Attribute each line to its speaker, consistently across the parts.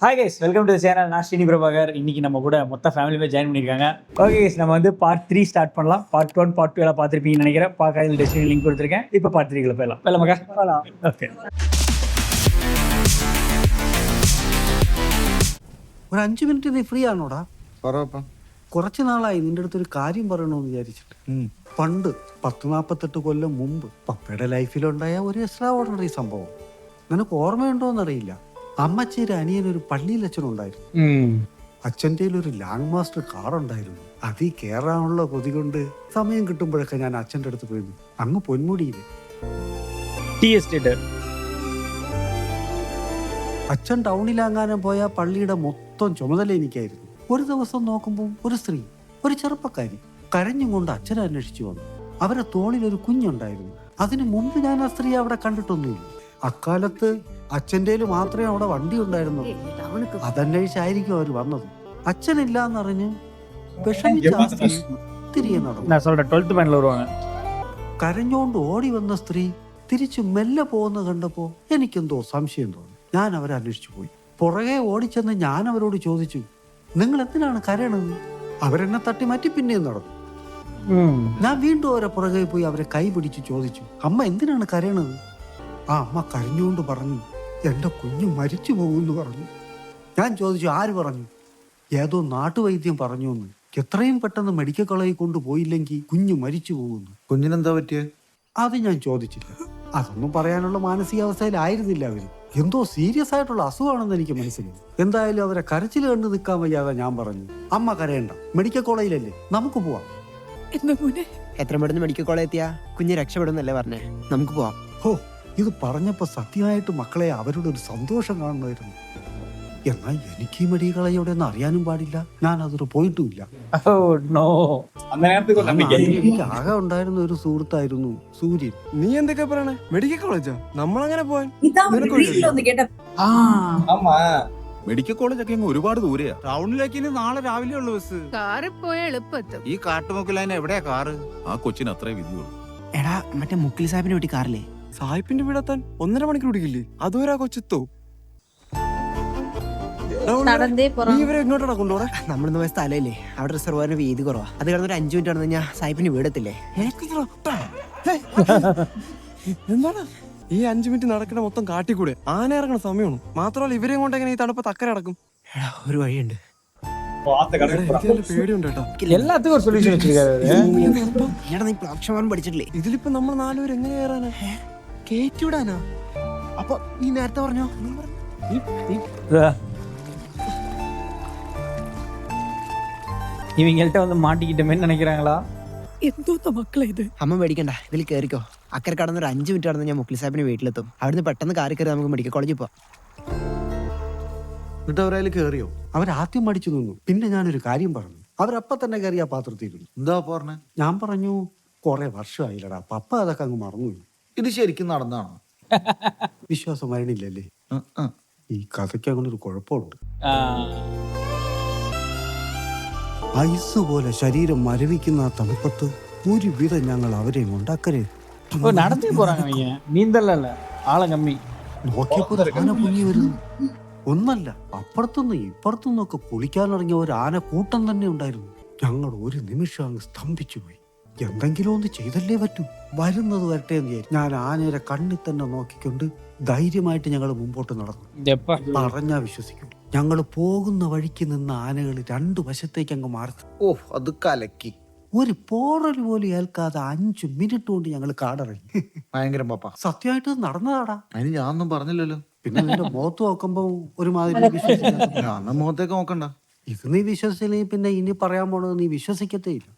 Speaker 1: Hi guys, welcome to channel. நான் ஸ்ரீனி பிரபாகர். இன்னைக்கு நம்ம கூட மொத்த ஃபேமிலியுமே ஜாயின் பண்ணியிருக்காங்க. ஓகே கைஸ், நம்ம வந்து பார்ட் 3 ஸ்டார்ட் பண்ணலாம். பார்ட் 1 பார்ட் 2 எல்லாம் பார்த்துருப்பீங்கன்னு நினைக்கிறேன். பார்க்காத டெஸ்டினி லிங்க் கொடுத்துருக்கேன். இப்போ பார்ட் 3 போயிடலாம். போயிடலாம். ஓகே,
Speaker 2: ഒരു 5 മിനിറ്റ് നീ ഫ്രീ ആണോടാ?
Speaker 3: പറയപ്പാ.
Speaker 2: കുറച്ച് നാളായി നിന്റെ അടുത്തൊരു കാര്യം പറയണമെന്ന് വിചാരിച്ചിട്ട്. പണ്ട് 10-48 കൊല്ലം മുമ്പ് പപ്പയുടെ ലൈഫിലുണ്ടായ ഒരു എക്സ്ട്രാ ഓർഡിനറി സംഭവം നിനക്ക് ഓർമ്മയുണ്ടോന്നറിയില്ല. അമ്മച്ചിയുടെ അനിയനൊരു പള്ളിയിൽ അച്ഛനുണ്ടായിരുന്നു. അച്ഛൻ്റെ ഒരു ലാൻഡ് മാസ്റ്റർ കാർ ഉണ്ടായിരുന്നു. അതിൽ കയറാനുള്ള കൊതി കൊണ്ട് സമയം കിട്ടുമ്പോഴൊക്കെ ഞാൻ അച്ഛൻ്റെ അടുത്ത് പോയിരുന്നു. അങ്ങ് പൊന്മുടിയില്
Speaker 1: ടീ എസ്റ്റേറ്റ്.
Speaker 2: അച്ഛൻ ടൗണിലാങ്ങാനും പോയ പള്ളിയുടെ മൊത്തം ചുമതല എനിക്കായിരുന്നു. ഒരു ദിവസം നോക്കുമ്പോൾ ഒരു സ്ത്രീ, ഒരു ചെറുപ്പക്കാരി കരഞ്ഞും കൊണ്ട് അച്ഛനെ അന്വേഷിച്ചു വന്നു. അവരെ തോളിൽ ഒരു കുഞ്ഞുണ്ടായിരുന്നു. അതിനു മുമ്പ് ഞാൻ ആ സ്ത്രീ അവിടെ കണ്ടിട്ടൊന്നുമില്ല. അക്കാലത്ത് അച്ഛൻ്റെ മാത്രമേ അവിടെ വണ്ടി ഉണ്ടായിരുന്നുള്ളൂ. അതന്വേഷിച്ചായിരിക്കും അവർ വന്നത്. അച്ഛനില്ലാന്നറിഞ്ഞ് വിഷമിച്ച ആ സ്ത്രീ തിരികെ നടന്നു. കരഞ്ഞോണ്ട് ഓടി വന്ന സ്ത്രീ തിരിച്ചു മെല്ലെ പോകുന്ന കണ്ടപ്പോ എനിക്കെന്തോ സംശയം തോന്നി. ഞാൻ അവരെ അന്വേഷിച്ചു പോയി. പുറകെ ഓടിച്ചെന്ന് ഞാൻ അവരോട് ചോദിച്ചു, നിങ്ങൾ എന്തിനാണ് കരയണത്? അവരെന്നെ തട്ടി മാറ്റി പിന്നെയും നടന്നു. ഞാൻ വീണ്ടും അവരെ പുറകെ പോയി അവരെ കൈ പിടിച്ച് ചോദിച്ചു, അമ്മ എന്തിനാണ് കരയണത്? ആ അമ്മ കരഞ്ഞുകൊണ്ട് പറഞ്ഞു, എന്റെ കുഞ്ഞു മരിച്ചു പോകുമെന്ന് പറഞ്ഞു. ഞാൻ ചോദിച്ചു, ആര് പറഞ്ഞു? ഏതോ നാട്ടുവൈദ്യം പറഞ്ഞു എന്ന്. എത്രയും പെട്ടെന്ന് മെഡിക്കൽ കോളേജിൽ കൊണ്ടുപോയില്ലെങ്കിൽ കുഞ്ഞു മരിച്ചു പോകുന്നു.
Speaker 3: കുഞ്ഞിനെന്താ പറ്റിയ?
Speaker 2: അത് ഞാൻ ചോദിച്ചില്ല. അതൊന്നും പറയാനുള്ള മാനസികാവസ്ഥയിലായിരുന്നില്ല അവര്. എന്തോ സീരിയസ് ആയിട്ടുള്ള അസുഖമാണെന്ന് എനിക്ക് മനസ്സിലായി. എന്തായാലും അവരെ കരച്ചിൽ കണ്ടു നിൽക്കാൻ വയ്യാതെ ഞാൻ പറഞ്ഞു, അമ്മ കരയണ്ട, മെഡിക്കൽ കോളേജിലല്ലേ, നമുക്ക് പോവാം.
Speaker 4: എത്ര പെട്ടെന്ന് മെഡിക്കൽ കോളേജ് എത്തിയാ കുഞ്ഞ് രക്ഷപ്പെടുന്നല്ലേ പറഞ്ഞേ, നമുക്ക് പോവാം.
Speaker 2: ഹോ, ഇത് പറഞ്ഞപ്പോ സത്യമായിട്ട് മക്കളെ അവരുടെ ഒരു സന്തോഷം കാണുമായിരുന്നു. എന്നാൽ എനിക്ക് ഈ മെഡിക്കൽ കോളേജോടെ ഒന്നും അറിയാനും പാടില്ല. ഞാൻ അതൊരു പോയിട്ടുമില്ല. എനിക്ക് ആകെ ഉണ്ടായിരുന്ന ഒരു സുഹൃത്തായിരുന്നു സൂര്യൻ.
Speaker 5: നീ എന്തൊക്കെ പറയണേ? മെഡിക്കൽ കോളേജാ? നമ്മളങ്ങനെ പോവാൻ
Speaker 3: മെഡിക്കൽ കോളേജ് ഒക്കെ ഒരുപാട് ദൂരെയാ.
Speaker 5: ടൗണിലേക്ക് ഇനി നാളെ രാവിലെ ഉള്ള ബസ്.
Speaker 6: കാറിൽ പോയ എളുപ്പത്തും.
Speaker 5: ഈ കാട്ടുമുക്കിൽ എവിടെയാ കാറ്?
Speaker 3: ആ കൊച്ചിന് അത്രേ വിധിയുള്ളൂ.
Speaker 4: എടാ, മറ്റേ മുക്കിൽ സാഹിബിന്റെ വീട്ടിൽ കാറില്ലേ?
Speaker 5: സാഹിബിന്റെ വീടെത്താൻ 1.5 മണിക്കൂർ പിടിക്കില്ലേ? അതുവരെ കൊച്ചെത്തോ? നീ ഇവരെ എങ്ങോട്ടാ കൊണ്ടുപോടെ?
Speaker 4: നമ്മളിന്ന് പോയ സ്ഥലമില്ലേ, അവിടെ റിസർവറിന് വീതി കുറവാ. അത് കിടന്ന് ഒരു 5 മിനിറ്റ് നടന്നു കഴിഞ്ഞാൽ സാഹിബിന്റെ വീടെത്തില്ലേ?
Speaker 5: എന്താണ് ഈ 5 മിനിറ്റ് നടക്കണ മൊത്തം കാട്ടിക്കൂടെ? ആന ഇറങ്ങണ സമയമാണ്. മാത്രമല്ല ഇവരെയും കൊണ്ട് എങ്ങനെ ഈ തണുപ്പത്ത് അക്കരെ നടക്കും?
Speaker 4: എടാ, ഒരു വഴിയുണ്ട്.
Speaker 5: പേടിയുണ്ട് കേട്ടോ.
Speaker 1: எல்லாத்துக்கும் ஒரு சொல்யூஷன் வச்சிருக்காரு.
Speaker 4: എടാ, നീ പ്ലാറ്റ്ഫോം പഠിച്ചിട്ടില്ലേ?
Speaker 5: ഇതിലിപ്പോ നമ്മൾ 4 പേര് എങ്ങനെ കയറാനാ?
Speaker 4: കേറ്റിവിടാനാ? അപ്പൊ നീ നേരത്തെ പറഞ്ഞോ.
Speaker 1: இவங்கள்ட்ட வந்து மாட்டிக்கிட்டோமேன்னு நினைக்கிறாங்களா?
Speaker 6: എന്തോത്ത മക്കളെ ഇത്?
Speaker 4: അമ്മ പേടിക്കണ്ട, ഇതിൽ കയറിക്കോ. അക്കരെ കടന്ന് ഒരു 5 മിനിറ്റ് നടന്ന് ഞാൻ മുക്കിൽ സാഹിബിന്റെ വീട്ടിലെത്തും. അവിടുന്ന് പെട്ടെന്ന് കാറി കയറി നമുക്ക് മെഡിക്കൽ കോളേജിൽ പോവാം.
Speaker 2: എന്നിട്ട് അവരായാലും കയറിയോ? അവരാദ്യം മടിച്ചു നിന്നു. പിന്നെ ഞാനൊരു കാര്യം പറഞ്ഞു. അവരപ്പം തന്നെ കയറി ആ പാത്രത്തിരുന്നു.
Speaker 3: എന്താ പറഞ്ഞേ?
Speaker 2: ഞാൻ പറഞ്ഞു, കുറെ വർഷമായില്ലടാ, പപ്പ അതൊക്കെ അങ്ങ് മറന്നു.
Speaker 3: ഇത് ശരിക്കും നടന്നാണോ?
Speaker 2: വിശ്വാസം വരണില്ലല്ലേ? ഈ കഥയ്ക്ക് അങ്ങനെ ഒരു കുഴപ്പമുണ്ട്. ഐസ് പോലെ ശരീരം മരവിക്കുന്ന ആ തണുപ്പത്ത് ഒരുവിധം ഞങ്ങൾ അവരെയും കൊണ്ട് അക്കരെ
Speaker 1: நடந்தே போறாங்க. அவங்க நீந்தல்ல, ஆள கம்மி.
Speaker 2: നോക്കിയപ്പോ ആന പൊങ്ങി വരുന്നു. ഒന്നല്ല, അപ്പുറത്തുനിന്ന് ഇപ്പുറത്തുനിന്നൊക്കെ കുളിക്കാനിറങ്ങിയ ഒരു ആന കൂട്ടം തന്നെ ഉണ്ടായിരുന്നു. ഞങ്ങൾ ഒരു നിമിഷം അങ്ങ് സ്തംഭിച്ചു പോയി. എന്തെങ്കിലും ഒന്ന് ചെയ്തല്ലേ പറ്റൂ. വരുന്നത് വരട്ടെ എന്ന് വിചാരിച്ചു ഞാൻ ആനയുടെ കണ്ണിൽ തന്നെ നോക്കിക്കൊണ്ട് ധൈര്യമായിട്ട് ഞങ്ങൾ മുമ്പോട്ട് നടന്നു. പറഞ്ഞാ വിശ്വസിക്കൂ, ഞങ്ങൾ പോകുന്ന വഴിക്ക് നിന്ന് ആനകൾ 2 വശത്തേക്ക് അങ്ങ് മാറി.
Speaker 3: ഓ, അത് കലക്കി.
Speaker 2: ഒരു പോറൽ പോലും ഏൽക്കാതെ 5 മിനിറ്റ് കൊണ്ട് ഞങ്ങൾ കാടിറങ്ങി.
Speaker 3: ഭയങ്കര പാപ്പ.
Speaker 2: സത്യമായിട്ട് നടന്നതാടാ.
Speaker 3: അതിന് ഞാനൊന്നും പറഞ്ഞില്ലല്ലോ.
Speaker 2: പിന്നെ നിന്റെ മുഖത്ത് നോക്കുമ്പോ ഒരുമാതിരി വിശ്വസിക്കില്ല.
Speaker 3: ഞാൻ മുഖത്തേക്ക് നോക്കണ്ട.
Speaker 2: ഇത് നീ വിശ്വസിച്ചില്ലെങ്കിൽ പിന്നെ ഇനി പറയാൻ പോണത് നീ വിശ്വസിക്കത്തേ ഇല്ല.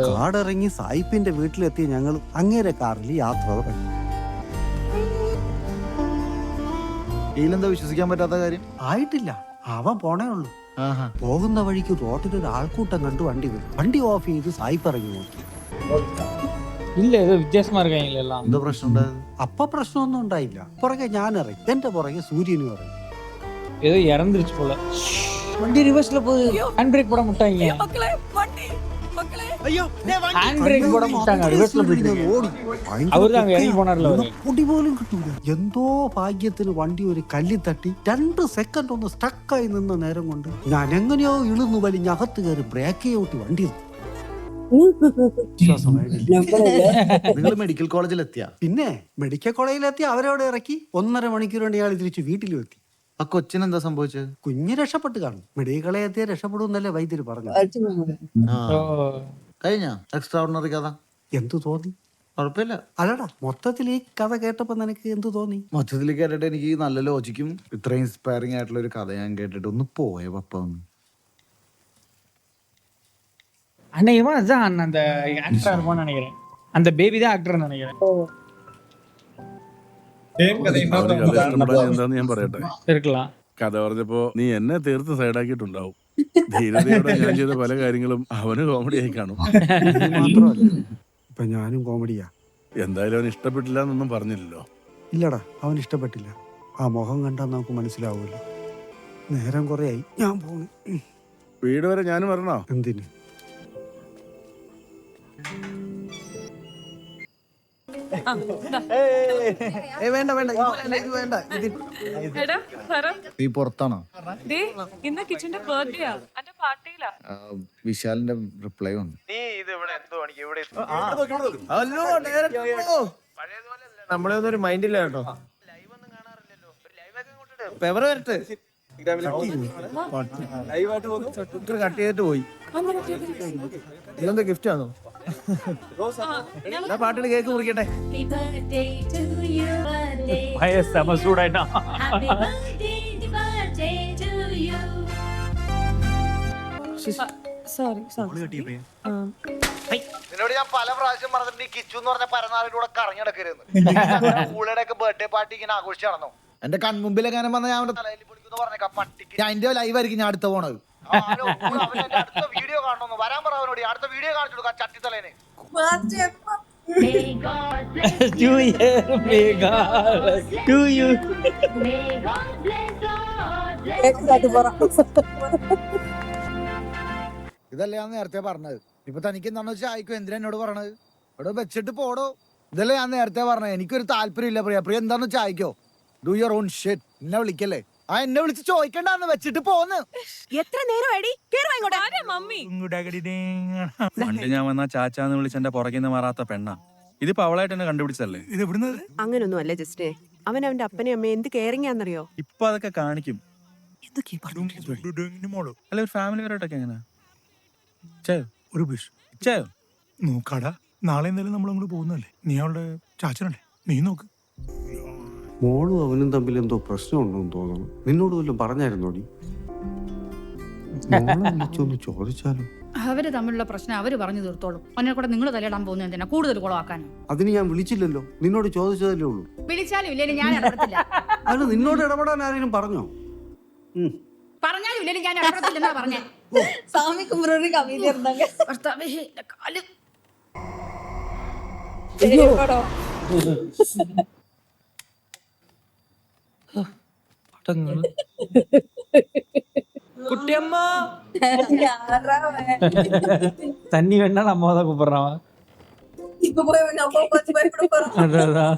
Speaker 2: കാടിറങ്ങി സായിപ്പിന്റെ വീട്ടിലെത്തിയ ഞങ്ങൾ അങ്ങേരെ കാറിൽ യാത്ര തുടങ്ങി.
Speaker 3: ഇതിലെന്താ വിശ്വസിക്കാൻ പറ്റാത്ത കാര്യം?
Speaker 2: ആയിട്ടില്ല, അവൻ പോണേ ഉള്ളൂ. പോകുന്ന വഴിക്ക് റോട്ടിൽ ഒരു ആൾക്കൂട്ടം കണ്ടു വണ്ടി വരും. വണ്ടി ഓഫ് ചെയ്ത് സായിപ്പ് ഇറങ്ങി നോക്കി.
Speaker 1: இல்ல, ஏதோ வித்தியாசமா இருக்காங்க எல்லாம்.
Speaker 3: എന്താ പ്രശ്നം ഉണ്ടായത്?
Speaker 2: അപ്പൊ പ്രശ്നമൊന്നും ഉണ്ടായില്ല. പുറകെ ഞാൻ ഇറങ്ങി, എന്റെ പുറകെ സൂര്യനും ഇറങ്ങി.
Speaker 1: ஏதோ இறந்துருச்சு போல. வண்டி ரிவர்ஸ்ல போகுது. ஹேண்ட் பிரேக் போட முட்டாங்க.
Speaker 6: മക്കളെ വണ്ടി, മക്കളെ
Speaker 1: ഹാൻഡ് ബ്രേക്ക് കൂടെ മുട്ടാங்க റിവേഴ്സിൽ പോയിട്ട്
Speaker 2: ഓടി
Speaker 1: അവര് അങ്ങ് ഇറങ്ങി പോണാറല്ലോ അവര്
Speaker 2: പൊടി പോലും കിട്ടൂല. എന്തോ ഭാഗ്യത്തിന് വണ്ടി ഒരു കല്ലിൽ തട്ടി 2 സെക്കൻഡ് ഒന്ന് സ്റ്റക്കായി നിന്ന നേരം കൊണ്ട് ഞാൻ എങ്ങനെയോ ഇളുന്നു വലിഞ്ഞ് അകത്ത് കയറി ബ്രേക്ക് ഔട്ടി വണ്ടി
Speaker 3: നിങ്ങൾ മെഡിക്കൽ കോളേജിൽ എത്തിയാ?
Speaker 2: പിന്നെ മെഡിക്കൽ കോളേജിലെത്തി അവരവിടെ ഇറക്കി 1.5 മണിക്കൂർ കൊണ്ട് ഇയാൾ തിരിച്ച് വീട്ടിലും എത്തി.
Speaker 3: ആ കൊച്ചിന് എന്താ സംഭവിച്ചത്?
Speaker 2: കുഞ്ഞ് രക്ഷപ്പെട്ട് കാണും. മെഡിക്കൽ കോളേജിൽ എത്തിയാൽ രക്ഷപ്പെടുമെന്നല്ലേ വൈദ്യര് പറഞ്ഞു.
Speaker 3: കഴിഞ്ഞ എക്സ്ട്രാ ഓർഡിനറി കഥ
Speaker 2: എന്തു തോന്നി?
Speaker 3: കുഴപ്പമില്ല.
Speaker 2: അല്ലടാ, മൊത്തത്തിൽ ഈ കഥ കേട്ടപ്പോ നിനക്ക് എന്തു തോന്നി?
Speaker 3: മൊത്തത്തിൽ കേട്ടിട്ട് എനിക്ക് നല്ല ലോജിക്കും ഇത്രയും ഇൻസ്പയറിംഗ് ആയിട്ടുള്ള ഒരു കഥ ഞാൻ കേട്ടിട്ട് ഒന്ന് പോയ പപ്പ ഒന്ന്.
Speaker 1: அண்ணா இவன் அதான் அந்த ஆக்டரா இருப்பான்னு நினைக்கிறேன். அந்த பேபி தான் ஆக்டர்னு நினைக்கிறேன்.
Speaker 7: എന്താന്ന് ഞാൻ പറയട്ടെ.
Speaker 1: இருக்கலாம்.
Speaker 7: കഥ പറഞ്ഞപ്പോ നീ എന്നെ തീർത്ത് സൈഡാക്കിയിട്ടുണ്ടാവും. ധീരതയോടെ ഞാൻ ചെയ്ത പല കാര്യങ്ങളും അവന് കോമഡി ആയി കാണും.
Speaker 2: മാത്രമല്ല ഇപ്പൊ ഞാനും കോമഡിയാ.
Speaker 7: എന്തായാലും അവന് ഇഷ്ടപ്പെട്ടില്ല എന്നൊന്നും പറഞ്ഞില്ലല്ലോ.
Speaker 2: ഇല്ലടാ, അവൻ ഇഷ്ടപ്പെട്ടില്ല. ആ മുഖം കണ്ടാൽ നമുക്ക് മനസ്സിലാവുമല്ലോ. നേരം കുറെ ആയി, ഞാൻ പോണു.
Speaker 7: വീട് വരെ ഞാനും വരണോ?
Speaker 2: എന്തിന്? വേണ്ട വേണ്ട, ഇത് വേണ്ട.
Speaker 6: എടാ പറ
Speaker 3: നീ പുറത്താണോ?
Speaker 6: ദേ ഇന്ന് കിച്ചന്റെ ബർത്ത്ഡേയാ അന്റെ പാർട്ടിയിലാ
Speaker 3: വിശാലിന്റെ റിപ്ലൈ വന്നു.
Speaker 5: നമ്മളെ ഒന്നും ഒരു മൈൻഡില്ല കേട്ടോ. വരട്ടെ കട്ട് ചെയ്തിട്ട് പോയി. ഇതെന്താ ഗിഫ്റ്റ് ആണോ? പാട്ടിന് കേക്ക് മുറിക്കട്ടെ.
Speaker 1: பயஸ் செம சூடாயிட்டா.
Speaker 6: സോറി
Speaker 3: നിന്നോട് ഞാൻ പല പ്രാവശ്യം പറഞ്ഞിട്ടുണ്ട് ഈ കിച്ചു എന്ന് പറഞ്ഞ പരനാളിന്റെ കൂടെ കറങ്ങി നടക്കരുത്. കൂടെ ഒക്കെ ബർത്ത്ഡേ പാർട്ടി ഇങ്ങനെ ആഘോഷിച്ച് നടന്നു. എന്റെ കൺമുമ്പിൽ എങ്ങനെ വന്ന ഞാൻ അവന്റെ തലയിൽ പൊളിക്കുന്നു പറഞ്ഞേക്കാം പട്ടിക്ക്. ഞാൻ എന്റെ ലൈവ് ആയിരിക്കും ഞാൻ അടുത്ത പോണത്. അടുത്ത വീഡിയോ കാണണമെന്ന് വരാൻ പറ അവനോട്. അടുത്ത വീഡിയോ കാണിച്ചു കൊടുക്കാം ചട്ടിത്തലേനെ.
Speaker 1: New year, may God to you.
Speaker 3: ഇതല്ലേ ഞാൻ നേരത്തെ പറഞ്ഞത്. ഇപ്പൊ തനിക്ക് എന്താണെന്ന് വെച്ചാൽ ആയിക്കോ. എന്തിനാ എന്നോട് പറഞ്ഞത്? ഇവിടെ വെച്ചിട്ട് പോടോ. ഇതല്ലേ ഞാൻ നേരത്തെ പറഞ്ഞത്. എനിക്കൊരു താല്പര്യം ഇല്ല പ്രിയ. പ്രിയ എന്താന്ന് വെച്ചാൽ ആയിക്കോ. Do your own shit. എന്നെ വിളിക്കല്ലേ? ആ എന്നെ വിളിച്ച് ചോദിക്കണ്ടെന്ന് വെച്ചിട്ട് പോന്ന്.
Speaker 8: എത്ര നേരമായി
Speaker 6: മമ്മി
Speaker 9: പണ്ട് ഞാൻ വന്ന ചാച്ചാന്ന് വിളിച്ച് എന്റെ പുറകിന്ന് മാറാത്ത പെണ്ണ. ഇതിപ്പോ അവളായിട്ട് എന്നെ കണ്ടുപിടിച്ചല്ലേ? ഇത് എവിടുന്ന്?
Speaker 8: അങ്ങനൊന്നും അല്ല ജസ്റ്റിനെ. അവൻ അവന്റെ അപ്പനെയും അമ്മയും എന്ത് കെയറിംഗാന്നറിയോ?
Speaker 9: ഇപ്പൊ അതൊക്കെ കാണിക്കും. അല്ല ഒരു ഫാമിലി പരമായിട്ടൊക്കെ എങ്ങനെ
Speaker 7: ഒരു ബിഷ് നോക്കാടാ. നാളെ എന്തായാലും നമ്മൾ അങ്ങോട്ട് പോകുന്നല്ലേ. നീ അവളുടെ ചാച്ചനല്ലേ, നീ നോക്ക്.
Speaker 2: മോളും അവനും തമ്മിൽ എന്തോ പ്രശ്നമുണ്ടെന്ന് തോന്നുന്നു. നിന്നോട് വല്ലതും പറഞ്ഞായിരുന്നോടി? വിളിച്ചൊന്ന് ചോദിച്ചാലോ?
Speaker 10: അവര് തമ്മിലുള്ള പ്രശ്നം അവര് പറഞ്ഞു തീർത്തോളും. അവനെ കൂടെ നിങ്ങൾ തലയിടാൻ പോകുന്ന എന്തിനാ കൂടുതൽ കുളമാക്കാനോ?
Speaker 2: അതിന് ഞാൻ വിളിച്ചില്ലല്ലോ, നിന്നോട് ചോദിച്ചതല്ലേ ഉള്ളൂ.
Speaker 10: വിളിച്ചാലും ഇല്ലേലും ഞാൻ ഇടപെടത്തില്ല.
Speaker 2: അല്ല, നിന്നോട് ഇടപെടാൻ ആരെങ്കിലും പറഞ്ഞോ?
Speaker 10: പറഞ്ഞാലും ഇല്ലേലും ഞാൻ ഇടപെടത്തില്ലെന്നാ പറഞ്ഞേ.
Speaker 8: சாமி கும்பிட்ற ஒரு கவிதை இருந்தாங்க.
Speaker 10: കാല്
Speaker 5: കുട്ടിയമ്മ
Speaker 1: தண்ணி வேணா நம்ம தான் கூப்பிடுறான்.
Speaker 8: இப்ப போய் அவங்க அப்பா பார்த்து பயப்பட போறான்.
Speaker 1: அதான்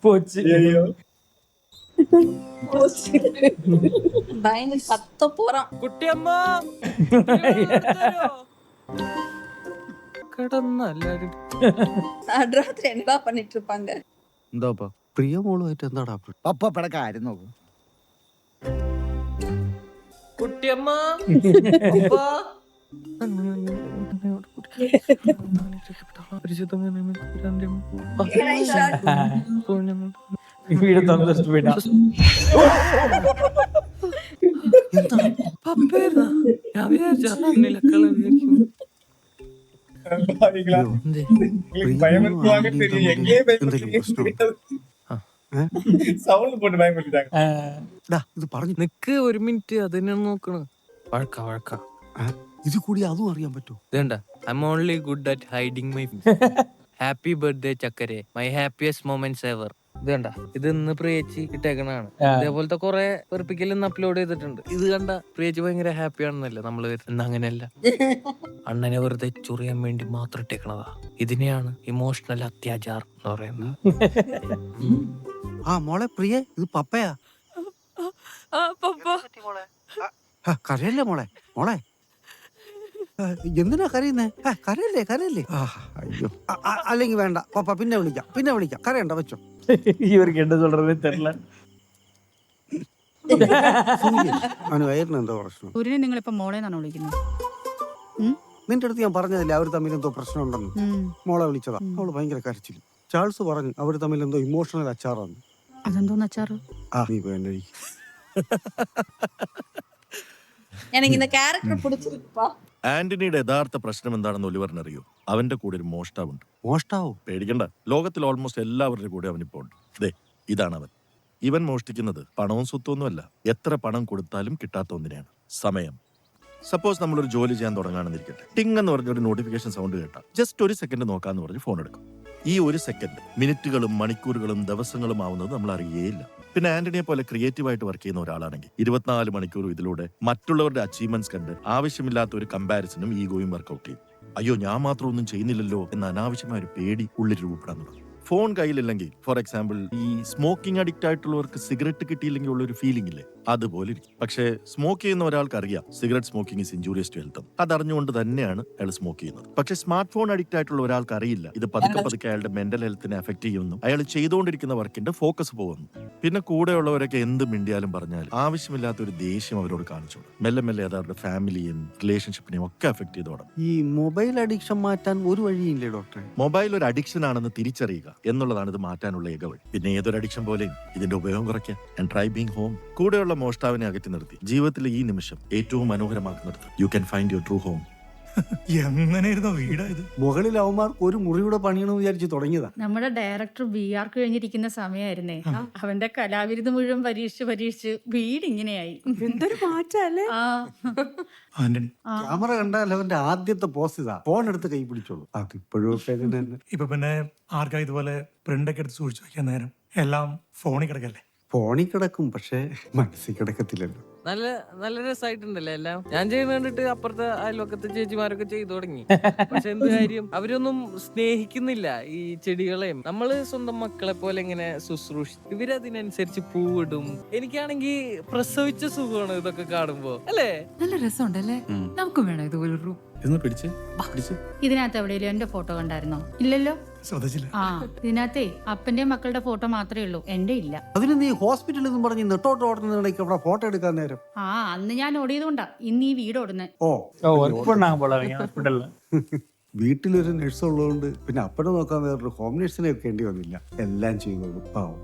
Speaker 1: போச்சு.
Speaker 8: பயந்து கத்த போறான்.
Speaker 5: കുട്ടിയമ്മ കിടന്നല്ലാരും
Speaker 8: நடுராத்திரி என்னடா பண்ணிட்டு இருப்பாங்க?
Speaker 3: എന്താ
Speaker 2: പ്രിയ മോളുമായിട്ട് എന്താടാ?
Speaker 3: പപ്പയുടെ കാര്യം നോക്കും.
Speaker 5: കുട്ടിയമ്മ
Speaker 1: வீடு தந்துட்டு போயிட்டான்.
Speaker 2: ഇത് പറഞ്ഞു
Speaker 5: നിക്ക് ഒരു മിനിറ്റ്. അതിനെ നോക്കണ വഴക്ക
Speaker 2: ഇത് കൂടി അതും അറിയാൻ പറ്റൂ.
Speaker 5: ഇതേണ്ട. I am only good at hiding my happy birthday ചക്കരെ. My happiest moments ever. ഇത് കണ്ട, ഇത് ഇന്ന് പ്രിയേച്ചി ഇട്ടേക്കണാണ്. ഇതേപോലത്തെ കുറെ വെറുപ്പിക്കൽ ഇന്ന് അപ്ലോഡ് ചെയ്തിട്ടുണ്ട്. ഇത് കണ്ട പ്രിയേച്ചി ഭയങ്കര ഹാപ്പി ആണെന്നല്ലേ നമ്മള് വരുന്നത്. അങ്ങനെയല്ല, അണ്ണനെ വെറുതെ ചൊറിയാൻ വേണ്ടി മാത്രം ഇട്ടേക്കണതാ. ഇതിനെയാണ് ഇമോഷണൽ അത്യാചാർ എന്ന് പറയുന്നത്.
Speaker 2: ആ മോളെ പ്രിയ, ഇത് പപ്പയാ. കരയല്ലേ മോളെ? മോളെ എന്തിനാ കരയുന്നേ? കരയല്ലേ കരയല്ലേ? അയ്യോ, അല്ലെങ്കിൽ വേണ്ട പപ്പ, പിന്നെ വിളിക്കാം. കരയണ്ട, വെച്ചോ.
Speaker 1: ഇവർക്ക് എന്താ சொல்றதே தெரியல.
Speaker 2: അവന് വയറിന് എന്തോ പ്രശ്നം.
Speaker 10: സൂര്യനെ നിങ്ങളിപ്പോ മോളെ എന്നാണ് വിളിക്കുന്നത്?
Speaker 2: നിന്റെ അടുത്ത് ഞാൻ പറഞ്ഞതില്ലേ അവർ തമ്മിൽ എന്തോ പ്രശ്നം ഉണ്ടെന്ന്. മോളെ വിളിച്ചതാ. അവള് ഭയങ്കര കരച്ചിൽ. ചാൾസ് പറഞ്ഞു അവർ തമ്മിൽ എന്തോ ഇമോഷണൽ അച്ചാറാന്ന്.
Speaker 10: അതെന്തോന്ന് അച്ചാറ്?
Speaker 2: നീ വേണ്ട.
Speaker 9: ആന്റണിയുടെ യഥാർത്ഥ പ്രശ്നം എന്താണെന്ന് ഒലിവറിനറിയോ? അവന്റെ കൂടെ ഒരു മോഷ്ടാവുണ്ട്.
Speaker 2: മോഷ്ടാവോ?
Speaker 9: പേടിക്കണ്ട, ലോകത്തിൽ ഓൾമോസ്റ്റ് എല്ലാവരുടെ കൂടെ അവനിപ്പോ ഉണ്ട്. ദേ, ഇതാണ് അവൻ. ഇവൻ മോഷ്ടിക്കുന്നത് പണവും സ്വത്തൊന്നുമല്ല, എത്ര പണം കൊടുത്താലും കിട്ടാത്ത ഒന്നിനെയാണ്: സമയം. സപ്പോസ് നമ്മളൊരു ജോലി ചെയ്യാൻ തുടങ്ങാണെന്നിരിക്കട്ടെ, ടിങ് എന്ന് പറഞ്ഞ ഒരു നോട്ടിഫിക്കേഷൻ സൗണ്ട് കേട്ടാൽ ജസ്റ്റ് ഒരു സെക്കൻഡ് നോക്കാന്ന് പറഞ്ഞ് ഫോൺ എടുക്കും. ഈ ഒരു സെക്കൻഡ് മിനിറ്റുകളും മണിക്കൂറുകളും ദിവസങ്ങളും ആവുന്നത് നമ്മൾ അറിയേയില്ല. പിന്നെ ആന്റണിയെ പോലെ ക്രിയേറ്റീവായിട്ട് വർക്ക് ചെയ്യുന്ന ഒരാളാണെങ്കിൽ 24 മണിക്കൂറും ഇതിലൂടെ മറ്റുള്ളവരുടെ അച്ചീവ്മെന്റ്സ് കണ്ട് ആവശ്യമില്ലാത്ത ഒരു കമ്പാരിസണും ഈഗോയും വർക്കൗട്ട് ചെയ്യും. അയ്യോ, ഞാൻ മാത്രം ഒന്നും ചെയ്യുന്നില്ലല്ലോ എന്ന അനാവശ്യമായ ഒരു പേടി ഉള്ളിൽ രൂപപ്പെടാൻ തുടങ്ങും. ഫോൺ കയ്യിലില്ലെങ്കിൽ, ഫോർ എക്സാമ്പിൾ, ഈ സ്മോക്കിംഗ് അഡിക്റ്റ് ആയിട്ടുള്ളവർക്ക് സിഗരറ്റ് കിട്ടിയില്ലെങ്കിൽ ഉള്ളൊരു ഫീലിംഗ് ഇല്ലേ, അതുപോലെ ഇരിക്കും. പക്ഷേ സ്മോക്ക് ചെയ്യുന്ന ഒരാൾക്ക് അറിയാം cigarette smoking is injurious to health. അതറിഞ്ഞുകൊണ്ട് തന്നെയാണ് അയാൾ സ്മോക്ക് ചെയ്യുന്നത്. പക്ഷേ സ്മാർട്ട് ഫോൺ അഡിക്റ്റ് ആയിട്ടുള്ള ഒരാൾക്ക് അറിയില്ല ഇത് പതുക്കെ അയാളുടെ മെന്റൽ ഹെൽത്തിനെ എഫക്ട് ചെയ്യുന്നു, അയാൾ ചെയ്തുകൊണ്ടിരിക്കുന്ന വർക്കിന്റെ ഫോക്കസ് പോകുന്നു. പിന്നെ കൂടെയുള്ളവരൊക്കെ എന്ത് മിണ്ടിയാലും പറഞ്ഞാലും ആവശ്യമില്ലാത്ത ഒരു ദേഷ്യം അവരോട് കാണിച്ചു. മെല്ലെ മെല്ലെ അത് അവരുടെ ഫാമിലിയും റിലേഷൻഷിപ്പിനെയും ഒക്കെ എഫക്ട് ചെയ്തോടും.
Speaker 2: ഈ മൊബൈൽ അഡിക്ഷൻ മാറ്റാൻ ഒരു വഴിയില്ലേ ഡോക്ടറെ?
Speaker 9: മൊബൈൽ ഒരു അഡിക്ഷൻ ആണെന്ന് തിരിച്ചറിയുക എന്നുള്ളതാണ് ഇത് മാറ്റാനുള്ള ഏക വഴി. പിന്നെ ഏതൊരു അഡിക്ഷൻ പോലെയും ഇതിന്റെ ഉപയോഗം കുറയ്ക്കാൻ ആൻഡ് ട്രൈ ബീങ് ഹോം. കൂടെയുള്ള മോഷ്ടാവിനെ അകറ്റി നിർത്തി ജീവിതത്തിലെ ഈ നിമിഷം ഏറ്റവും മനോഹരമാക്കുന്നിടത്ത് you can find your true home.
Speaker 7: എങ്ങനെയായിരുന്നു വീടായത്?
Speaker 2: മുകളിൽ അവന്മാർ ഒരു മുറിയുടെ പണിയണമെന്ന് വിചാരിച്ച് തുടങ്ങിയതാ.
Speaker 10: നമ്മുടെ ഡയറക്ടർ BR കഴിഞ്ഞിരിക്കുന്ന സമയമായിരുന്നേ. അവന്റെ കലാവിരുത് മുഴുവൻ പരീക്ഷിച്ച് വീട് ഇങ്ങനെയായി.
Speaker 8: എന്തൊരു മാറ്റല്ലേ?
Speaker 7: ആന്റണി,
Speaker 2: ക്യാമറ കണ്ടാൽ അവന്റെ ആദ്യത്തെ പോസ്റ്റ് ഇതാ, ഫോൺ എടുത്ത് കൈ പിടിച്ചോളൂ. അതിപ്പോഴും
Speaker 7: ഇപ്പൊ പിന്നെ ആർക്കാ ഇതുപോലെ പ്രിന്റൊക്കെ എടുത്ത് സൂക്ഷിച്ചു വെക്കാൻ നേരം? എല്ലാം ഫോണിൽ കിടക്കല്ലേ?
Speaker 2: ഫോണിൽ കിടക്കും, പക്ഷെ മനസ്സിൽ കിടക്കത്തില്ലല്ലോ.
Speaker 5: നല്ല നല്ല രസമായിട്ടുണ്ടല്ലേ എല്ലാം. ഞാൻ ചെയ്യുന്ന കണ്ടിട്ട് അപ്പുറത്തെ അയൽവക്കത്തെ ചേച്ചിമാരൊക്കെ ചെയ്തു തുടങ്ങി. പക്ഷെ എന്ത് കാര്യം, അവരൊന്നും സ്നേഹിക്കുന്നില്ല ഈ ചെടികളെയും. നമ്മള് സ്വന്തം മക്കളെ പോലെ ഇങ്ങനെ ശുശ്രൂഷി, ഇവരതിനനുസരിച്ച് പൂവിടും. എനിക്കാണെങ്കിൽ പ്രസവിച്ച സുഖമാണ് ഇതൊക്കെ കാണുമ്പോ, അല്ലേ?
Speaker 6: നല്ല രസമുണ്ടല്ലേ? നമുക്കും വേണം ഇതുപോലെ റൂം.
Speaker 10: ഇതിനകത്ത് എവിടെയെങ്കിലും എന്റെ ഫോട്ടോ കണ്ടായിരുന്നോ? ഇല്ലല്ലോ.
Speaker 7: ശ്രദ്ധിച്ചില്ല.
Speaker 10: ഇതിനകത്തേ അപ്പന്റെ മക്കളുടെ ഫോട്ടോ മാത്രമേ ഉള്ളൂ, എന്റെ ഇല്ല.
Speaker 2: അതിന് നീ ഹോസ്പിറ്റലിൽ നിന്നും പറഞ്ഞ് നെട്ടോട്ട് ഓടുന്നതിനിടയ്ക്ക് അവിടെ ഫോട്ടോ എടുക്കാൻ നേരം.
Speaker 10: അന്ന് ഞാൻ ഓടിയതുകൊണ്ടാ ഇന്ന് ഈ വീട് ഓടുന്നത്.
Speaker 2: വീട്ടിലൊരു നഴ്സ് ഉള്ളതുകൊണ്ട് പിന്നെ അപ്പനെ നോക്കാൻ വേറൊരു ഹോം നഴ്സിനെ വെക്കേണ്ടി വന്നില്ല. എല്ലാം ചെയ്തോളൂ, പാവം.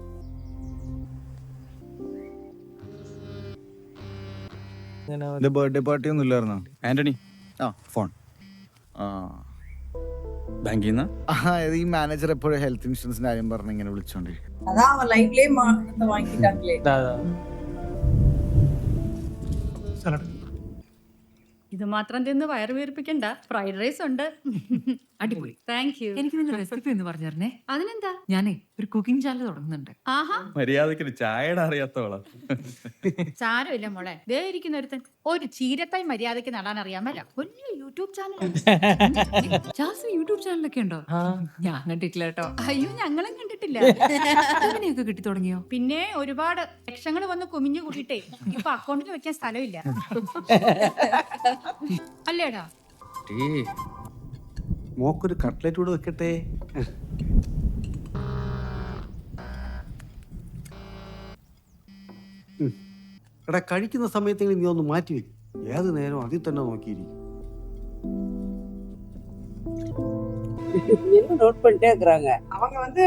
Speaker 5: ബർത്ത്ഡേ പാർട്ടി ഒന്നും ഇല്ലായിരുന്നോ ആന്റണി? ഫോൺ ബാങ്കിൽ നിന്ന്
Speaker 3: ഈ മാനേജർ എപ്പോഴും ഹെൽത്ത് ഇൻഷുറൻസിന്റെ കാര്യം പറഞ്ഞ് ഇങ്ങനെ വിളിച്ചോണ്ടിരിക്കും.
Speaker 10: ഇത് മാത്രം തിന്ന് വയറ് വീർപ്പിക്കണ്ട, ഫ്രൈഡ് റൈസ് ഉണ്ട്.
Speaker 6: അടിപൊളി.
Speaker 10: Thank you.
Speaker 6: എനിക്ക് നിന്റെ റെസിപ്പി ഒന്ന് പറഞ്ഞു തരണേ.
Speaker 10: അതിനെന്താ,
Speaker 6: ഞാനേ ഒരു കുക്കിംഗ് ചാനൽ തുടങ്ങുന്നുണ്ട്.
Speaker 5: മര്യാദക്ക് ചായയുടെ അറിയാത്തോളാം.
Speaker 10: സാരമില്ല മോളെ, ദേ ഇരിക്കുന്ന ഒരുത്തൻ ഒരു ചീരത്തായി മര്യാദക്ക് നടാൻ അറിയാമല്ല. വലിയ യൂട്യൂബ് ചാനൽ.
Speaker 6: ചാൾസിന് യൂട്യൂബ് ചാനലൊക്കെ ഉണ്ടോ? ഞാൻ കണ്ടിട്ടില്ല കേട്ടോ.
Speaker 10: അയ്യോ, ഞങ്ങളും കണ്ടിട്ടില്ല.
Speaker 6: അങ്ങനെയൊക്കെ കിട്ടി തുടങ്ങിയോ?
Speaker 10: പിന്നെ ഒരുപാട് ലക്ഷങ്ങൾ വന്ന് കുമിഞ്ഞു കൂട്ടിട്ടേ ഇപ്പൊ അക്കൗണ്ടിൽ വെക്കാൻ സ്ഥലമില്ല. അല്ലേടാ?
Speaker 2: മോക്കൊരു കട്ട്ലറ്റ് കൂടെ വെക്കട്ടെ. എടാ, കഴിക്കുന്ന സമയത്തെങ്കിലും നീ ഒന്ന് മാറ്റി വെക്കും. ഏത് നേരം അതിൽ തന്നെ നോക്കിയിരിക്കും.
Speaker 8: நோட் பண்ணிட்டே இருக்காங்க அவங்க வந்து